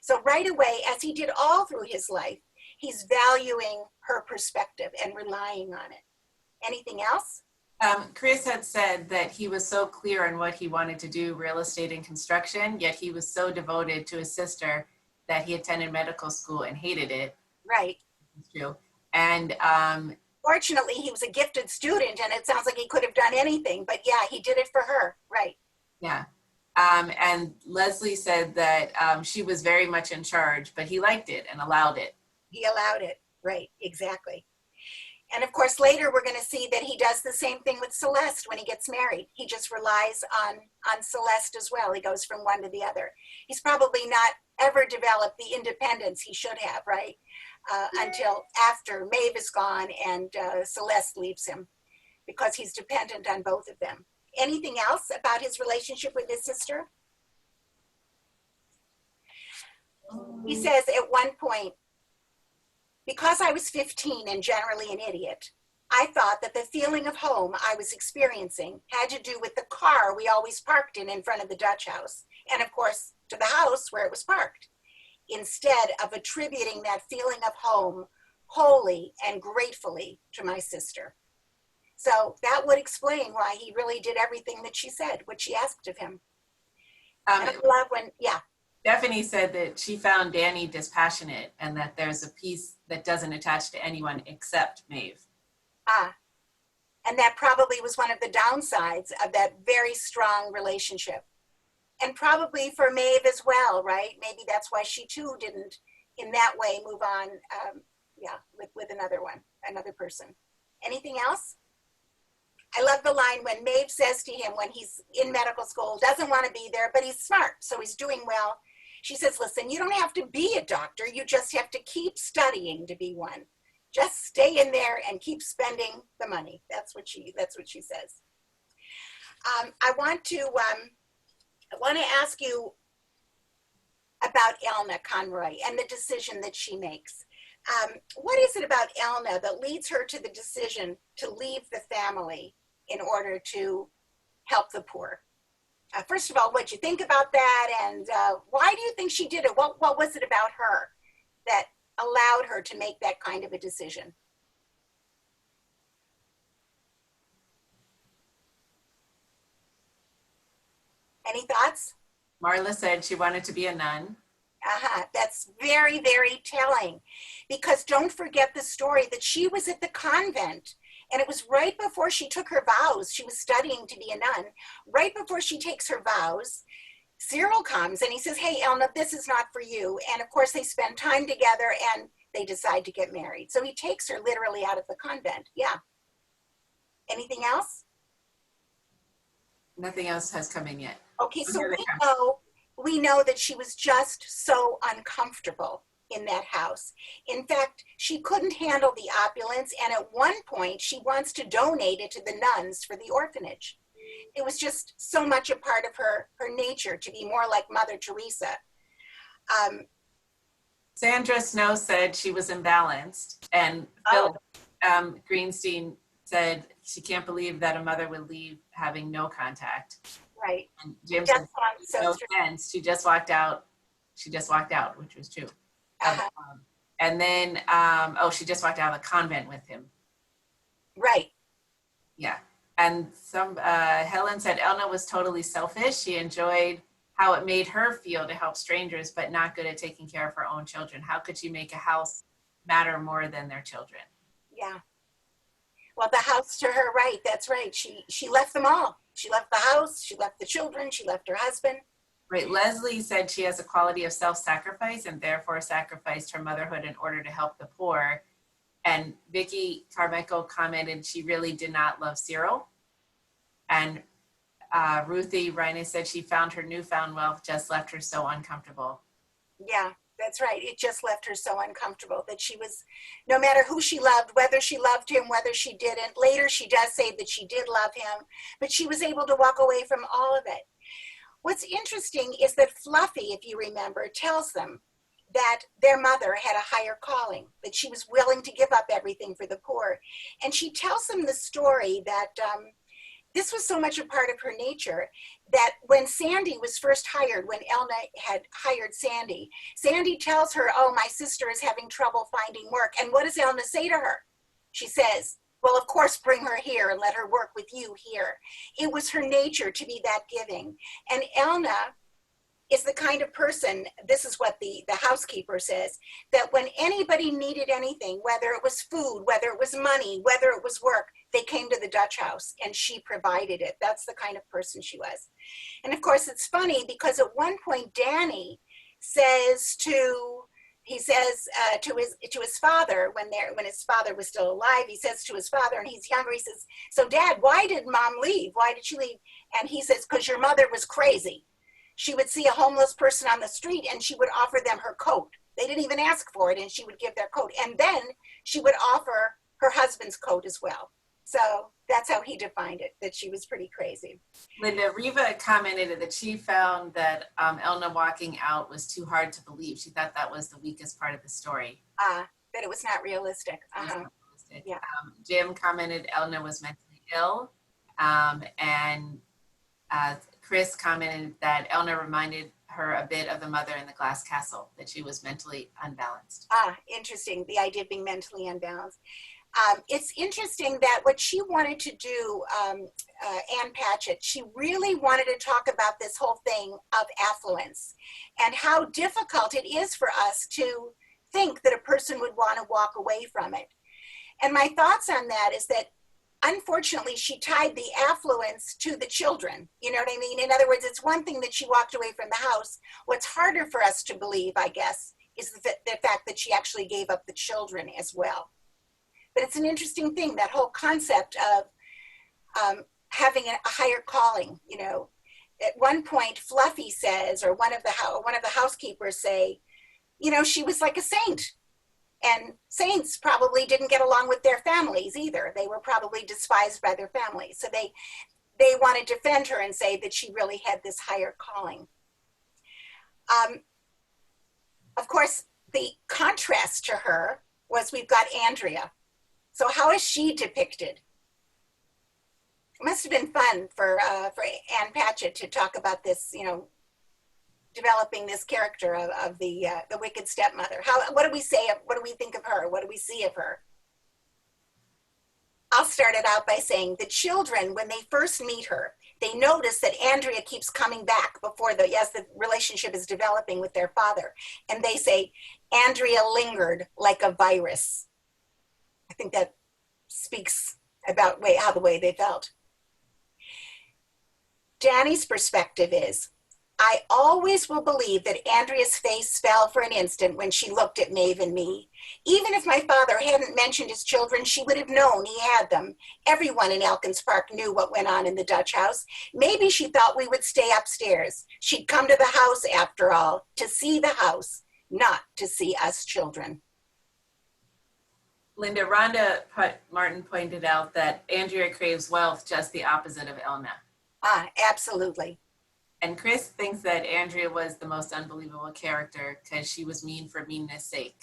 So right away, as he did all through his life, he's valuing her perspective and relying on it. Anything else? Chris had said that he was so clear on what he wanted to do, real estate and construction, yet he was so devoted to his sister that he attended medical school and hated it. Right. It's true. And fortunately, he was a gifted student, and it sounds like he could have done anything, but yeah, he did it for her. Right. yeah. And Leslie said that she was very much in charge, but he liked it and allowed it. He allowed it. Right. Exactly. And of course, later we're going to see that he does the same thing with Celeste when he gets married. He just relies on Celeste as well. He goes from one to the other. He's probably not ever developed the independence he should have, right? Until after Maeve is gone and Celeste leaves him, because he's dependent on both of them. Anything else about his relationship with his sister? He says at one point, because I was 15 and generally an idiot, I thought that the feeling of home I was experiencing had to do with the car we always parked in front of the Dutch house, and of course, to the house where it was parked, instead of attributing that feeling of home wholly and gratefully to my sister. So that would explain why he really did everything that she said, what she asked of him. And I love when, yeah. Stephanie said that she found Danny dispassionate and that there's a piece that doesn't attach to anyone except Maeve. And that probably was one of the downsides of that very strong relationship. And probably for Maeve as well, right? Maybe that's why she too didn't, in that way, move on, with another person. Anything else? I love the line when Maeve says to him when he's in medical school, doesn't want to be there, but he's smart, so he's doing well. She says, listen, you don't have to be a doctor. You just have to keep studying to be one. Just stay in there and keep spending the money. That's what she says. I want to ask you about Elna Conroy and the decision that she makes. What is it about Elna that leads her to the decision to leave the family in order to help the poor? First of all, what'd you think about that? And why do you think she did it? What was it about her that allowed her to make that kind of a decision? Any thoughts? Marla said she wanted to be a nun. That's very, very telling, because don't forget the story that she was at the convent, and it was right before she took her vows. She was studying to be a nun. Right before she takes her vows, Cyril comes and he says, hey, Elna, this is not for you. And of course they spend time together and they decide to get married. So he takes her literally out of the convent. Yeah. Anything else? Nothing else has come in yet. Okay, so we know that she was just so uncomfortable in that house. In fact, she couldn't handle the opulence, and at one point she wants to donate it to the nuns for the orphanage. It was just so much a part of her nature to be more like Mother Teresa. Sandra Snow said she was imbalanced, and Phil Greenstein said she can't believe that a mother would leave having no contact. Right. And Jim said, no sense. She just walked out. She just walked out, which was true. And then, she just walked out of the convent with him. Right. Yeah. And Helen said Elna was totally selfish. She enjoyed how it made her feel to help strangers, but not good at taking care of her own children. How could she make a house matter more than their children? Yeah. Well, the house to her, right. That's right. She left them all. She left the house. She left the children. She left her husband. Right. Leslie said she has a quality of self-sacrifice and therefore sacrificed her motherhood in order to help the poor. And Vicki Carmichael commented she really did not love Cyril. And Ruthie Reines said she found her newfound wealth just left her so uncomfortable. Yeah, That's right. It just left her so uncomfortable that she was, no matter who she loved, whether she loved him, whether she didn't. Later, she does say that she did love him, but she was able to walk away from all of it. What's interesting is that Fluffy, if you remember, tells them that their mother had a higher calling, that she was willing to give up everything for the poor. And she tells them the story that this was so much a part of her nature that when Sandy was first hired, when Elna had hired Sandy, Sandy tells her, oh, my sister is having trouble finding work. And what does Elna say to her? She says, well, of course, bring her here and let her work with you here. It was her nature to be that giving. And Elna is the kind of person, this is what the housekeeper says, that when anybody needed anything, whether it was food, whether it was money, whether it was work, they came to the Dutch house and she provided it. That's the kind of person she was. And of course, it's funny because at one point, Danny says to his father, when his father was still alive, he says to his father, and he's younger, he says, so Dad, why did Mom leave? Why did she leave? And he says, because your mother was crazy. She would see a homeless person on the street and she would offer them her coat. They didn't even ask for it and she would give their coat. And then she would offer her husband's coat as well. So that's how he defined it, that she was pretty crazy. Lynda, Riva commented that she found that Elna walking out was too hard to believe. She thought that was the weakest part of the story. That it was not realistic. It was not realistic. Yeah. Jim commented Elna was mentally ill. And Chris commented that Elna reminded her a bit of the mother in the Glass Castle, that she was mentally unbalanced. Interesting, the idea of being mentally unbalanced. It's interesting that what she wanted to do, Ann Patchett, she really wanted to talk about this whole thing of affluence and how difficult it is for us to think that a person would want to walk away from it. And my thoughts on that is that unfortunately, she tied the affluence to the children. You know what I mean? In other words, it's one thing that she walked away from the house. What's harder for us to believe, I guess, is the fact that she actually gave up the children as well. But it's an interesting thing, that whole concept of having a higher calling. You know, at one point, Fluffy says, or one of the housekeepers say, you know, she was like a saint. And saints probably didn't get along with their families either. They were probably despised by their families. So they want to defend her and say that she really had this higher calling. Of course, the contrast to her was we've got Andrea. So how is she depicted? It must have been fun for Ann Patchett to talk about this, you know, developing this character of the wicked stepmother. What do we say? What do we think of her? What do we see of her? I'll start it out by saying the children, when they first meet her, they notice that Andrea keeps coming back as the relationship is developing with their father. And they say, Andrea lingered like a virus. I think that speaks about how the way they felt. Danny's perspective is, I always will believe that Andrea's face fell for an instant when she looked at Maeve and me. Even if my father hadn't mentioned his children, she would have known he had them. Everyone in Elkins Park knew what went on in the Dutch house. Maybe she thought we would stay upstairs. She'd come to the house, after all, to see the house, not to see us children. Lynda, Rhonda Martin pointed out that Andrea craves wealth, just the opposite of Elna. Absolutely. And Chris thinks that Andrea was the most unbelievable character because she was mean for meanness' sake.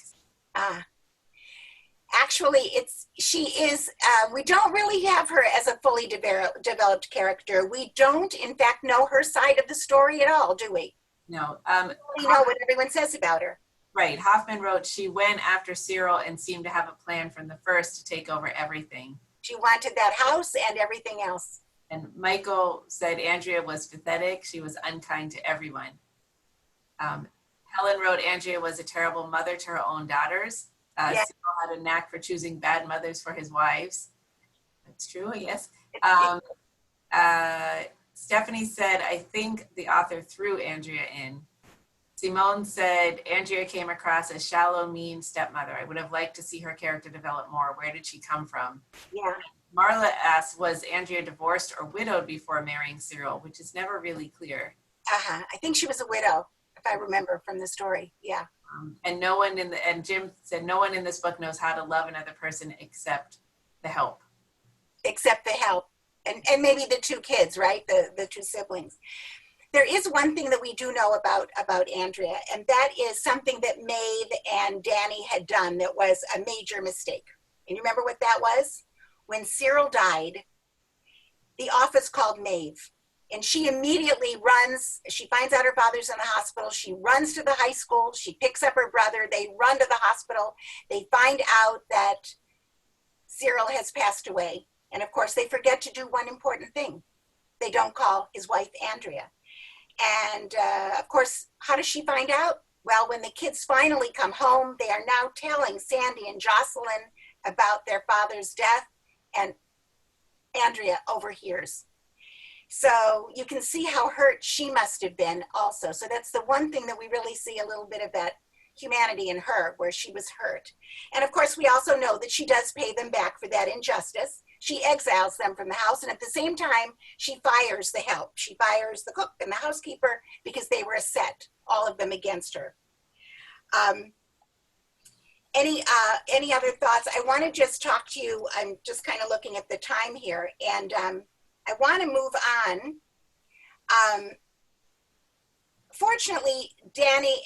Actually, she is, we don't really have her as a fully developed character. We don't, in fact, know her side of the story at all, do we? No. We know what everyone says about her. Right. Hoffman wrote, she went after Cyril and seemed to have a plan from the first to take over everything. She wanted that house and everything else. And Michael said Andrea was pathetic. She was unkind to everyone. Helen wrote Andrea was a terrible mother to her own daughters. Yes. Cyril had a knack for choosing bad mothers for his wives. That's true, yes. Stephanie said, I think the author threw Andrea in. Simone said, Andrea came across as shallow, mean stepmother. I would have liked to see her character develop more. Where did she come from? Yeah. Marla asked, was Andrea divorced or widowed before marrying Cyril, which is never really clear. I think she was a widow, if I remember from the story. Yeah. And no one and Jim said, no one in this book knows how to love another person except the help. Except the help. And maybe the two kids, right? The two siblings. There is one thing that we do know about Andrea, and that is something that Maeve and Danny had done that was a major mistake. And you remember what that was? When Cyril died, the office called Maeve, and she immediately runs. She finds out her father's in the hospital. She runs to the high school. She picks up her brother. They run to the hospital. They find out that Cyril has passed away. And of course, they forget to do one important thing. They don't call his wife Andrea. And of course, how does she find out? Well, when the kids finally come home, they are now telling Sandy and Jocelyn about their father's death, and Andrea overhears. So you can see how hurt she must have been also. So that's the one thing that we really see a little bit of that humanity in her, where she was hurt. And of course, we also know that she does pay them back for that injustice. She exiles them from the house, and at the same time, she fires the help. She fires the cook and the housekeeper because they were a set, all of them against her. Any other thoughts? I want to just talk to you. I'm just kind of looking at the time here, and I want to move on. Fortunately, Danny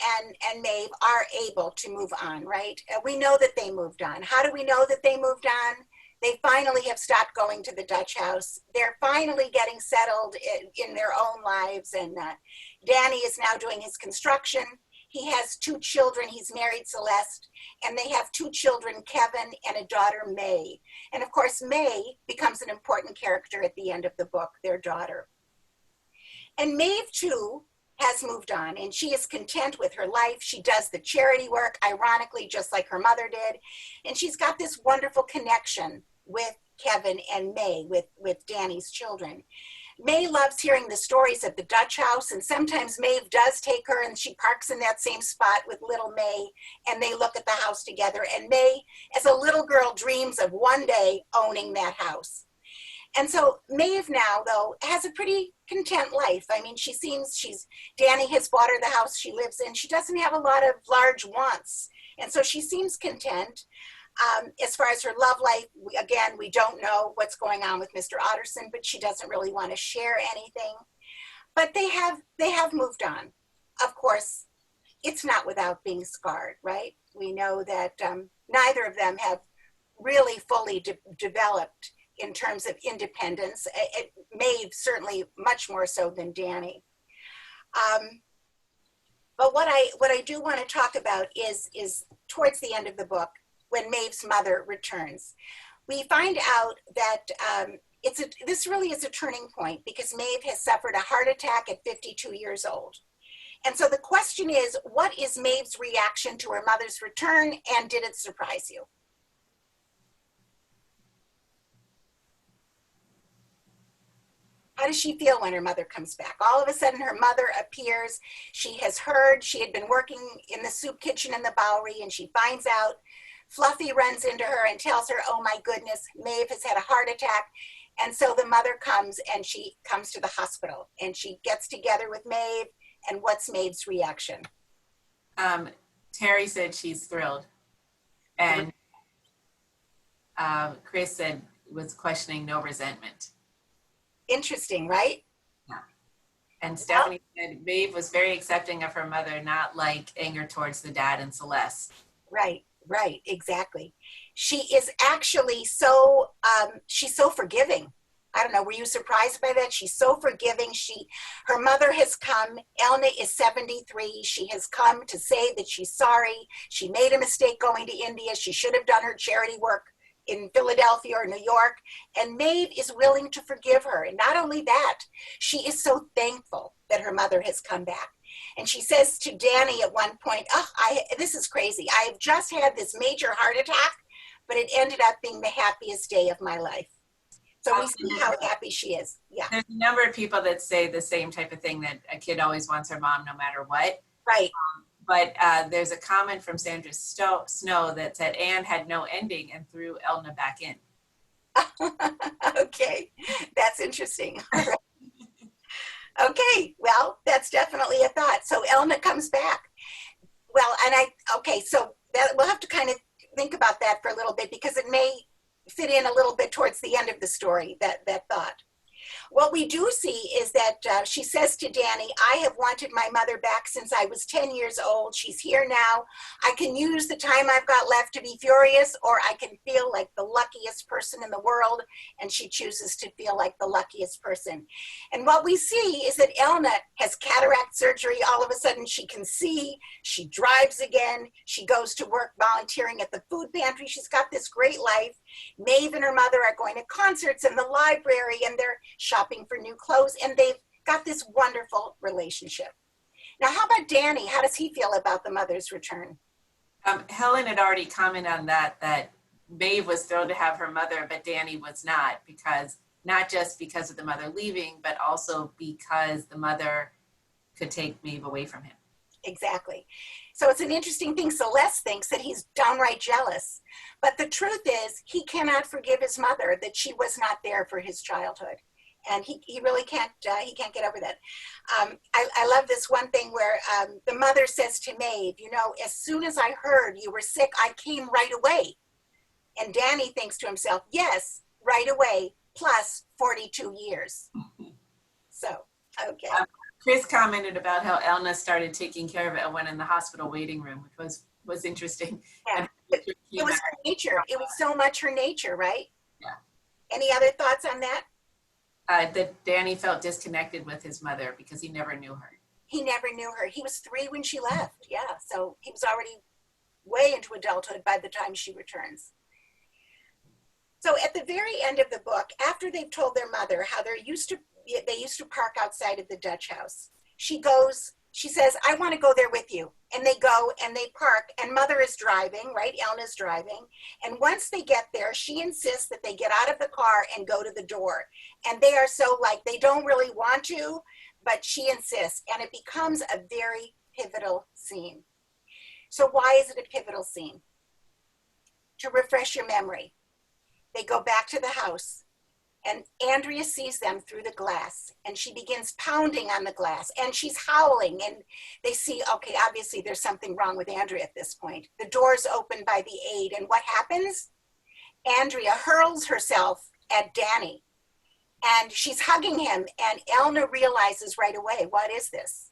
and Maeve are able to move on, right? We know that they moved on. How do we know that they moved on? They finally have stopped going to the Dutch house. They're finally getting settled in their own lives. And Danny is now doing his construction. He has 2 children. He's married Celeste. And they have 2 children, Kevin and a daughter, May. And of course, May becomes an important character at the end of the book, their daughter. And Maeve, too, has moved on, and she is content with her life. She does the charity work, ironically, just like her mother did. And she's got this wonderful connection with Kevin and May, with Danny's children. May loves hearing the stories at the Dutch house, and sometimes Maeve does take her, and she parks in that same spot with little May, and they look at the house together. And May, as a little girl, dreams of one day owning that house. And so Maeve now, though, has a pretty content life. I mean, Danny has bought her the house she lives in. She doesn't have a lot of large wants. And so she seems content. As far as her love life, we don't know what's going on with Mr. Otterson, but she doesn't really want to share anything. But they have moved on. Of course, it's not without being scarred, right? We know that neither of them have really fully developed in terms of independence. Maeve certainly much more so than Danny. But what I do want to talk about is towards the end of the book, when Maeve's mother returns. We find out that this really is a turning point, because Maeve has suffered a heart attack at 52 years old. And so the question is, what is Maeve's reaction to her mother's return, and did it surprise you? How does she feel when her mother comes back? All of a sudden, her mother appears. She has heard. She had been working in the soup kitchen in the Bowery, and she finds out. Fluffy runs into her and tells her, oh my goodness, Maeve has had a heart attack. And so the mother comes, and she comes to the hospital, and she gets together with Maeve. And what's Maeve's reaction? Terry said she's thrilled. And Chris said was questioning no resentment. Interesting, right? Yeah. And Stephanie said Maeve was very accepting of her mother, not like anger towards the dad and Celeste. Right, exactly. She is actually so, she's so forgiving. I don't know, were you surprised by that? She's so forgiving. Her mother has come. Elna is 73. She has come to say that she's sorry. She made a mistake going to India. She should have done her charity work in Philadelphia or New York. And Maeve is willing to forgive her. And not only that, she is so thankful that her mother has come back. And she says to Danny at one point, this is crazy. I have just had this major heart attack, but it ended up being the happiest day of my life. So we see how happy she is. Yeah. There's a number of people that say the same type of thing, that a kid always wants her mom no matter what. Right. But there's a comment from Sandra Snow that said Anne had no ending and threw Elna back in. Okay, that's interesting. Okay, well, that's definitely a thought. So Elna comes back. Well, okay, so that, we'll have to kind of think about that for a little bit because it may fit in a little bit towards the end of the story, that thought. What we do see is that she says to Danny, I have wanted my mother back since I was 10 years old. She's here now. I can use the time I've got left to be furious, or I can feel like the luckiest person in the world. And she chooses to feel like the luckiest person. And what we see is that Elna has cataract surgery. All of a sudden she can see, she drives again. She goes to work volunteering at the food pantry. She's got this great life. Maeve and her mother are going to concerts in the library, and they're shopping for new clothes, and they've got this wonderful relationship. Now, how about Danny? How does he feel about the mother's return? Helen had already commented on that Maeve was thrilled to have her mother, but Danny was not, because not just because of the mother leaving, but also because the mother could take Maeve away from him. Exactly. So it's an interesting thing. Celeste thinks that he's downright jealous, but the truth is he cannot forgive his mother that she was not there for his childhood. And he really can't, he can't get over that. I love this one thing where the mother says to Maeve, you know, as soon as I heard you were sick, I came right away. And Danny thinks to himself, yes, right away, plus 42 years. So, okay. Chris commented about how Elna started taking care of Elwyn in the hospital waiting room, which was interesting. Yeah. It was her nature. It was so much her nature, right? Yeah. Any other thoughts on that? That Danny felt disconnected with his mother because he never knew her. He never knew her. He was 3 when she left. Yeah, so he was already way into adulthood by the time she returns. So at the very end of the book, after they've told their mother how they used to park outside of the Dutch house, she says, I want to go there with you. And they go and they park, and mother is driving, right? Elna's driving. And once they get there, she insists that they get out of the car and go to the door. And they are so like, they don't really want to, but she insists. And it becomes a very pivotal scene. So why is it a pivotal scene? To refresh your memory, they go back to the house. And Andrea sees them through the glass, and she begins pounding on the glass, and she's howling, and they see, okay, obviously there's something wrong with Andrea at this point. The door's opened by the aide, and what happens? Andrea hurls herself at Danny, and she's hugging him, and Elna realizes right away, what is this?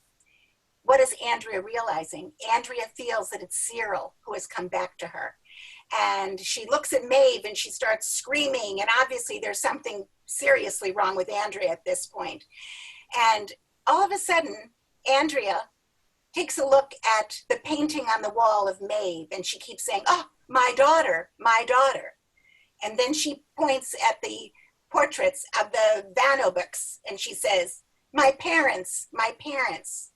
What is Andrea realizing? Andrea feels that it's Cyril who has come back to her. And she looks at Maeve and she starts screaming. And obviously there's something seriously wrong with Andrea at this point. And all of a sudden, Andrea takes a look at the painting on the wall of Maeve. And she keeps saying, oh, my daughter, my daughter. And then she points at the portraits of the Van Obeeks. And she says, my parents, my parents.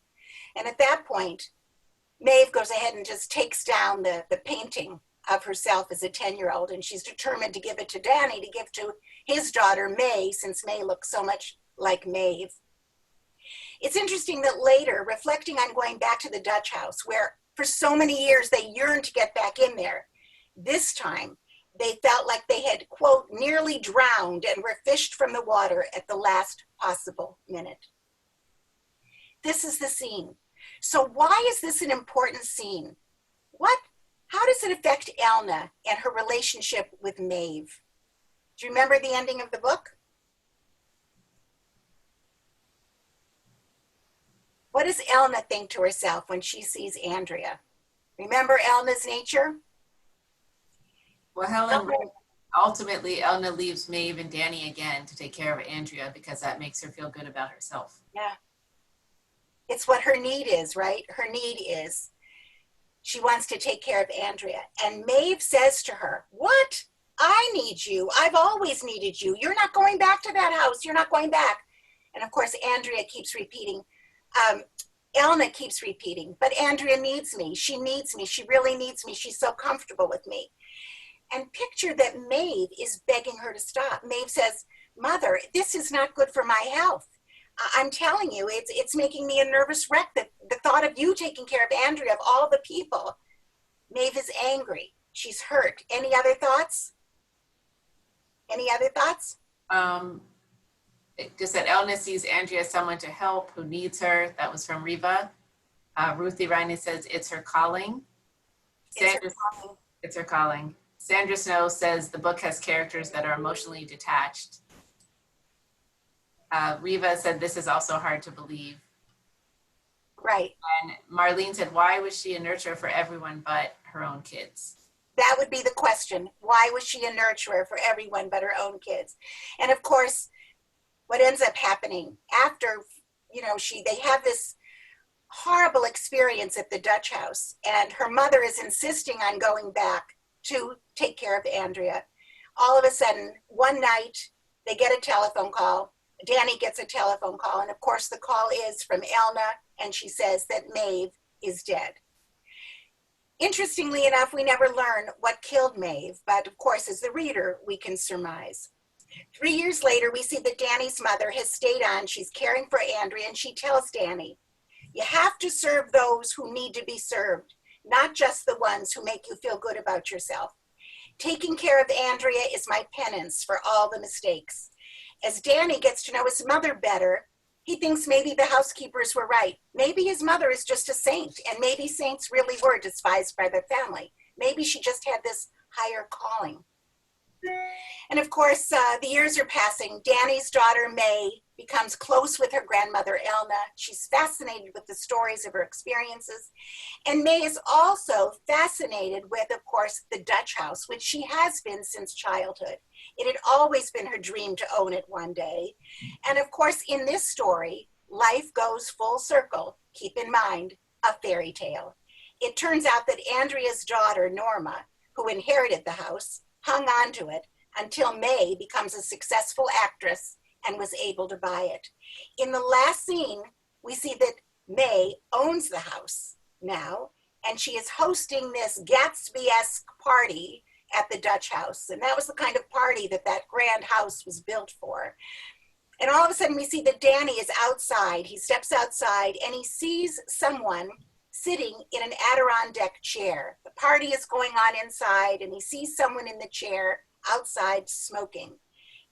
And at that point, Maeve goes ahead and just takes down the painting of herself as a 10-year-old, and she's determined to give it to Danny to give to his daughter, May, since May looks so much like Maeve. It's interesting that later, reflecting on going back to the Dutch house, where for so many years they yearned to get back in there, this time they felt like they had, quote, nearly drowned and were fished from the water at the last possible minute. This is the scene. So why is this an important scene? How does it affect Elna and her relationship with Maeve? Do you remember the ending of the book? What does Elna think to herself when she sees Andrea? Remember Elna's nature? Well, Helen, ultimately, Elna leaves Maeve and Danny again to take care of Andrea because that makes her feel good about herself. Yeah. It's what her need is, right? Her need is she wants to take care of Andrea. And Maeve says to her, what? I need you. I've always needed you. You're not going back to that house. You're not going back. And of course, Andrea keeps repeating. Elna keeps repeating, but Andrea needs me. She needs me. She really needs me. She's so comfortable with me. And picture that Maeve is begging her to stop. Maeve says, Mother, this is not good for my health. I'm telling you, it's making me a nervous wreck. The thought of you taking care of Andrea, of all the people. Maeve is angry. She's hurt. Any other thoughts? Any other thoughts? Just that Elna sees Andrea as someone to help who needs her. That was from Riva. Ruthie Riney says it's her calling. Sandra, it's her calling. Sandra Snow says the book has characters that are emotionally detached. Riva said this is also hard to believe. Right. And Marlene said, why was she a nurturer for everyone but her own kids? That would be the question. Why was she a nurturer for everyone but her own kids? And of course, what ends up happening after, you know, they have this horrible experience at the Dutch house, and her mother is insisting on going back to take care of Andrea. All of a sudden, one night, they get a telephone call. Danny gets a telephone call, and of course the call is from Elna, and she says that Maeve is dead. Interestingly enough, we never learn what killed Maeve, but of course, as the reader, we can surmise. 3 years later, we see that Danny's mother has stayed on. She's caring for Andrea, and she tells Danny, you have to serve those who need to be served, not just the ones who make you feel good about yourself. Taking care of Andrea is my penance for all the mistakes. As Danny gets to know his mother better, he thinks maybe the housekeepers were right. Maybe his mother is just a saint, and maybe saints really were despised by their family. Maybe she just had this higher calling. And of course, the years are passing. Danny's daughter, May, becomes close with her grandmother, Elna. She's fascinated with the stories of her experiences. And May is also fascinated with, of course, the Dutch house, which she has been since childhood. It had always been her dream to own it one day. And of course, in this story, life goes full circle. Keep in mind, a fairy tale. It turns out that Andrea's daughter, Norma, who inherited the house, hung on to it until May becomes a successful actress and was able to buy it. In the last scene, we see that May owns the house now, and she is hosting this Gatsby-esque party at the Dutch house. And that was the kind of party that that grand house was built for. And all of a sudden we see that Danny is outside. He steps outside and he sees someone sitting in an Adirondack chair. The party is going on inside, and he sees someone in the chair outside smoking.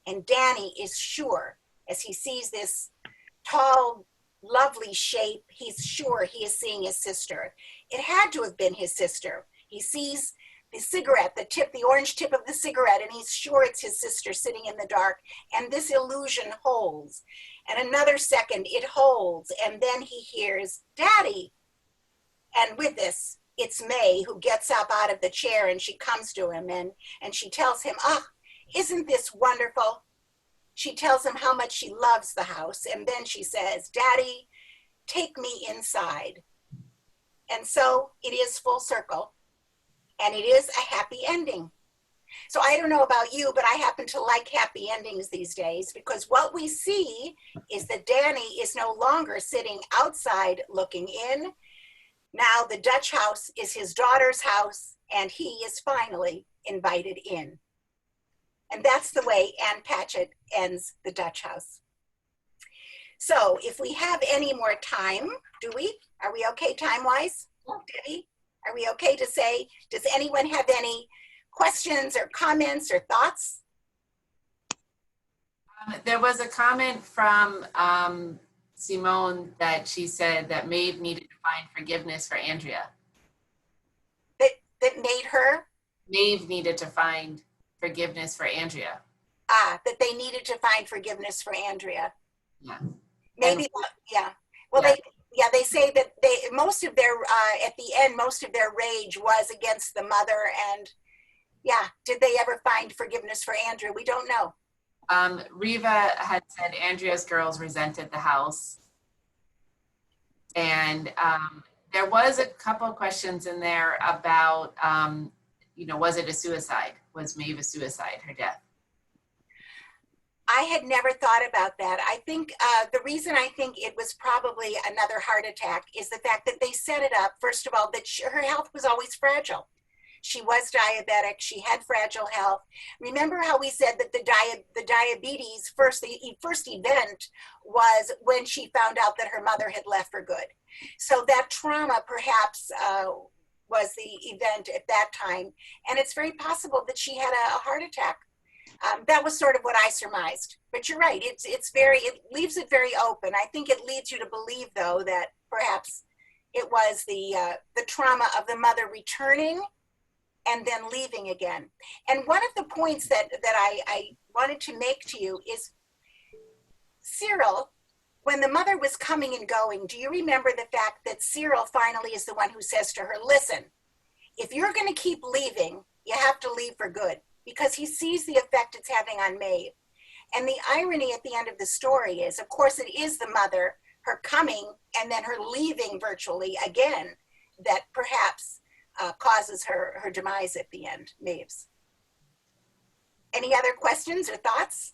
And Danny is sure, as he sees this tall, lovely shape, he's sure he is seeing his sister. It had to have been his sister. He sees the cigarette, the orange tip of the cigarette, and he's sure it's his sister sitting in the dark. And this illusion holds. And another second, it holds. And then he hears, Daddy. And with this, it's May who gets up out of the chair, and she comes to him and she tells him, oh, isn't this wonderful? She tells him how much she loves the house. And then she says, Daddy, take me inside. And so it is full circle, and it is a happy ending. So I don't know about you, but I happen to like happy endings these days, because what we see is that Danny is no longer sitting outside looking in. Now the Dutch house is his daughter's house, and he is finally invited in. And that's the way Ann Patchett ends the Dutch house. So if we have any more time, do we? Are we okay time-wise? Debbie, are we okay to say, does anyone have any questions or comments or thoughts? There was a comment from Simone that she said that Maeve needed to find forgiveness for Andrea. That made her? Maeve needed to find forgiveness for Andrea. That they needed to find forgiveness for Andrea. Yeah. Maybe, yeah. Well, Yeah. they say that most of their, at the end, most of their rage was against the mother. And yeah, did they ever find forgiveness for Andrea? We don't know. Riva had said Andrea's girls resented the house. And there was a couple of questions in there about, was it a suicide? Was Maeve a suicide, her death? I had never thought about that. I think the reason I think it was probably another heart attack is the fact that they set it up, first of all, that her health was always fragile. She was diabetic, she had fragile health. Remember how we said that the diabetes, the first event was when she found out that her mother had left for good. So that trauma perhaps was the event at that time. And it's very possible that she had a heart attack. That was sort of what I surmised. But you're right, it leaves it very open. I think it leads you to believe, though, that perhaps It was the trauma of the mother returning and then leaving again. And one of the points that I wanted to make to you is Cyril, when the mother was coming and going, do you remember the fact that Cyril finally is the one who says to her, listen, if you're going to keep leaving, you have to leave for good, because he sees the effect it's having on Maeve. And the irony at the end of the story is, of course, it is the mother, her coming and then her leaving virtually again, that perhaps causes her demise at the end, Maeve's. Any other questions or thoughts?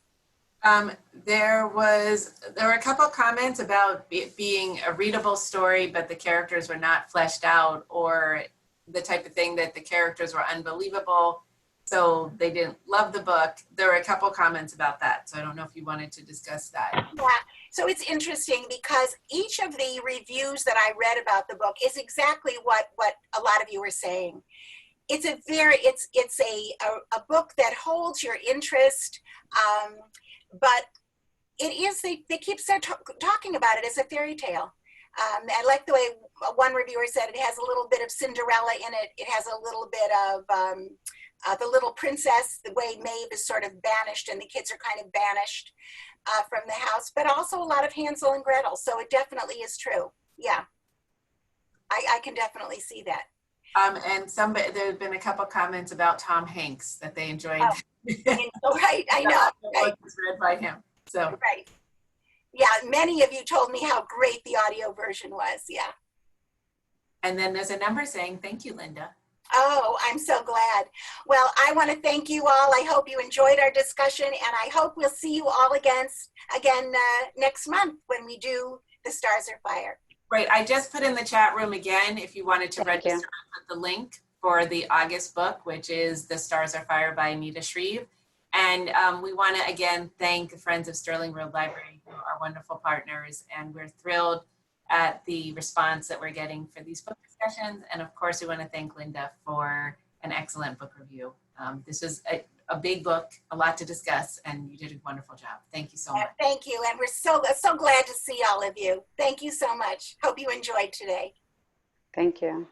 There were a couple of comments about it being a readable story, but the characters were not fleshed out, or the type of thing that the characters were unbelievable, so they didn't love the book. There were a couple of comments about that, so I don't know if you wanted to discuss that. Yeah, so it's interesting because each of the reviews that I read about the book is exactly what a lot of you were saying. It's a book that holds your interest, but it is, they keep talking about it as a fairy tale. I like the way one reviewer said it has a little bit of Cinderella in it. It has a little bit of the Little Princess, the way Maeve is sort of banished and the kids are kind of banished from the house, but also a lot of Hansel and Gretel. So it definitely is true. Yeah, I can definitely see that. And there have been a couple comments about Tom Hanks that they enjoyed. Oh, right, I know. Right. It was read by him. So right. Yeah, many of you told me how great the audio version was. Yeah. And then there's a number saying, thank you, Lynda. Oh, I'm so glad. Well, I want to thank you all. I hope you enjoyed our discussion, and I hope we'll see you all again next month when we do The Stars Are Fire. Right, I just put in the chat room again if you wanted to register, I put the link for the August book, which is The Stars Are Fire by Anita Shreve. And we want to again thank the Friends of Sterling Road Library, who are wonderful partners, and we're thrilled at the response that we're getting for these book discussions. And of course, we want to thank Lynda for an excellent book review. This is a big book, a lot to discuss, and you did a wonderful job. Thank you so much. Thank you, and we're so glad to see all of you. Thank you so much. Hope you enjoyed today. Thank you.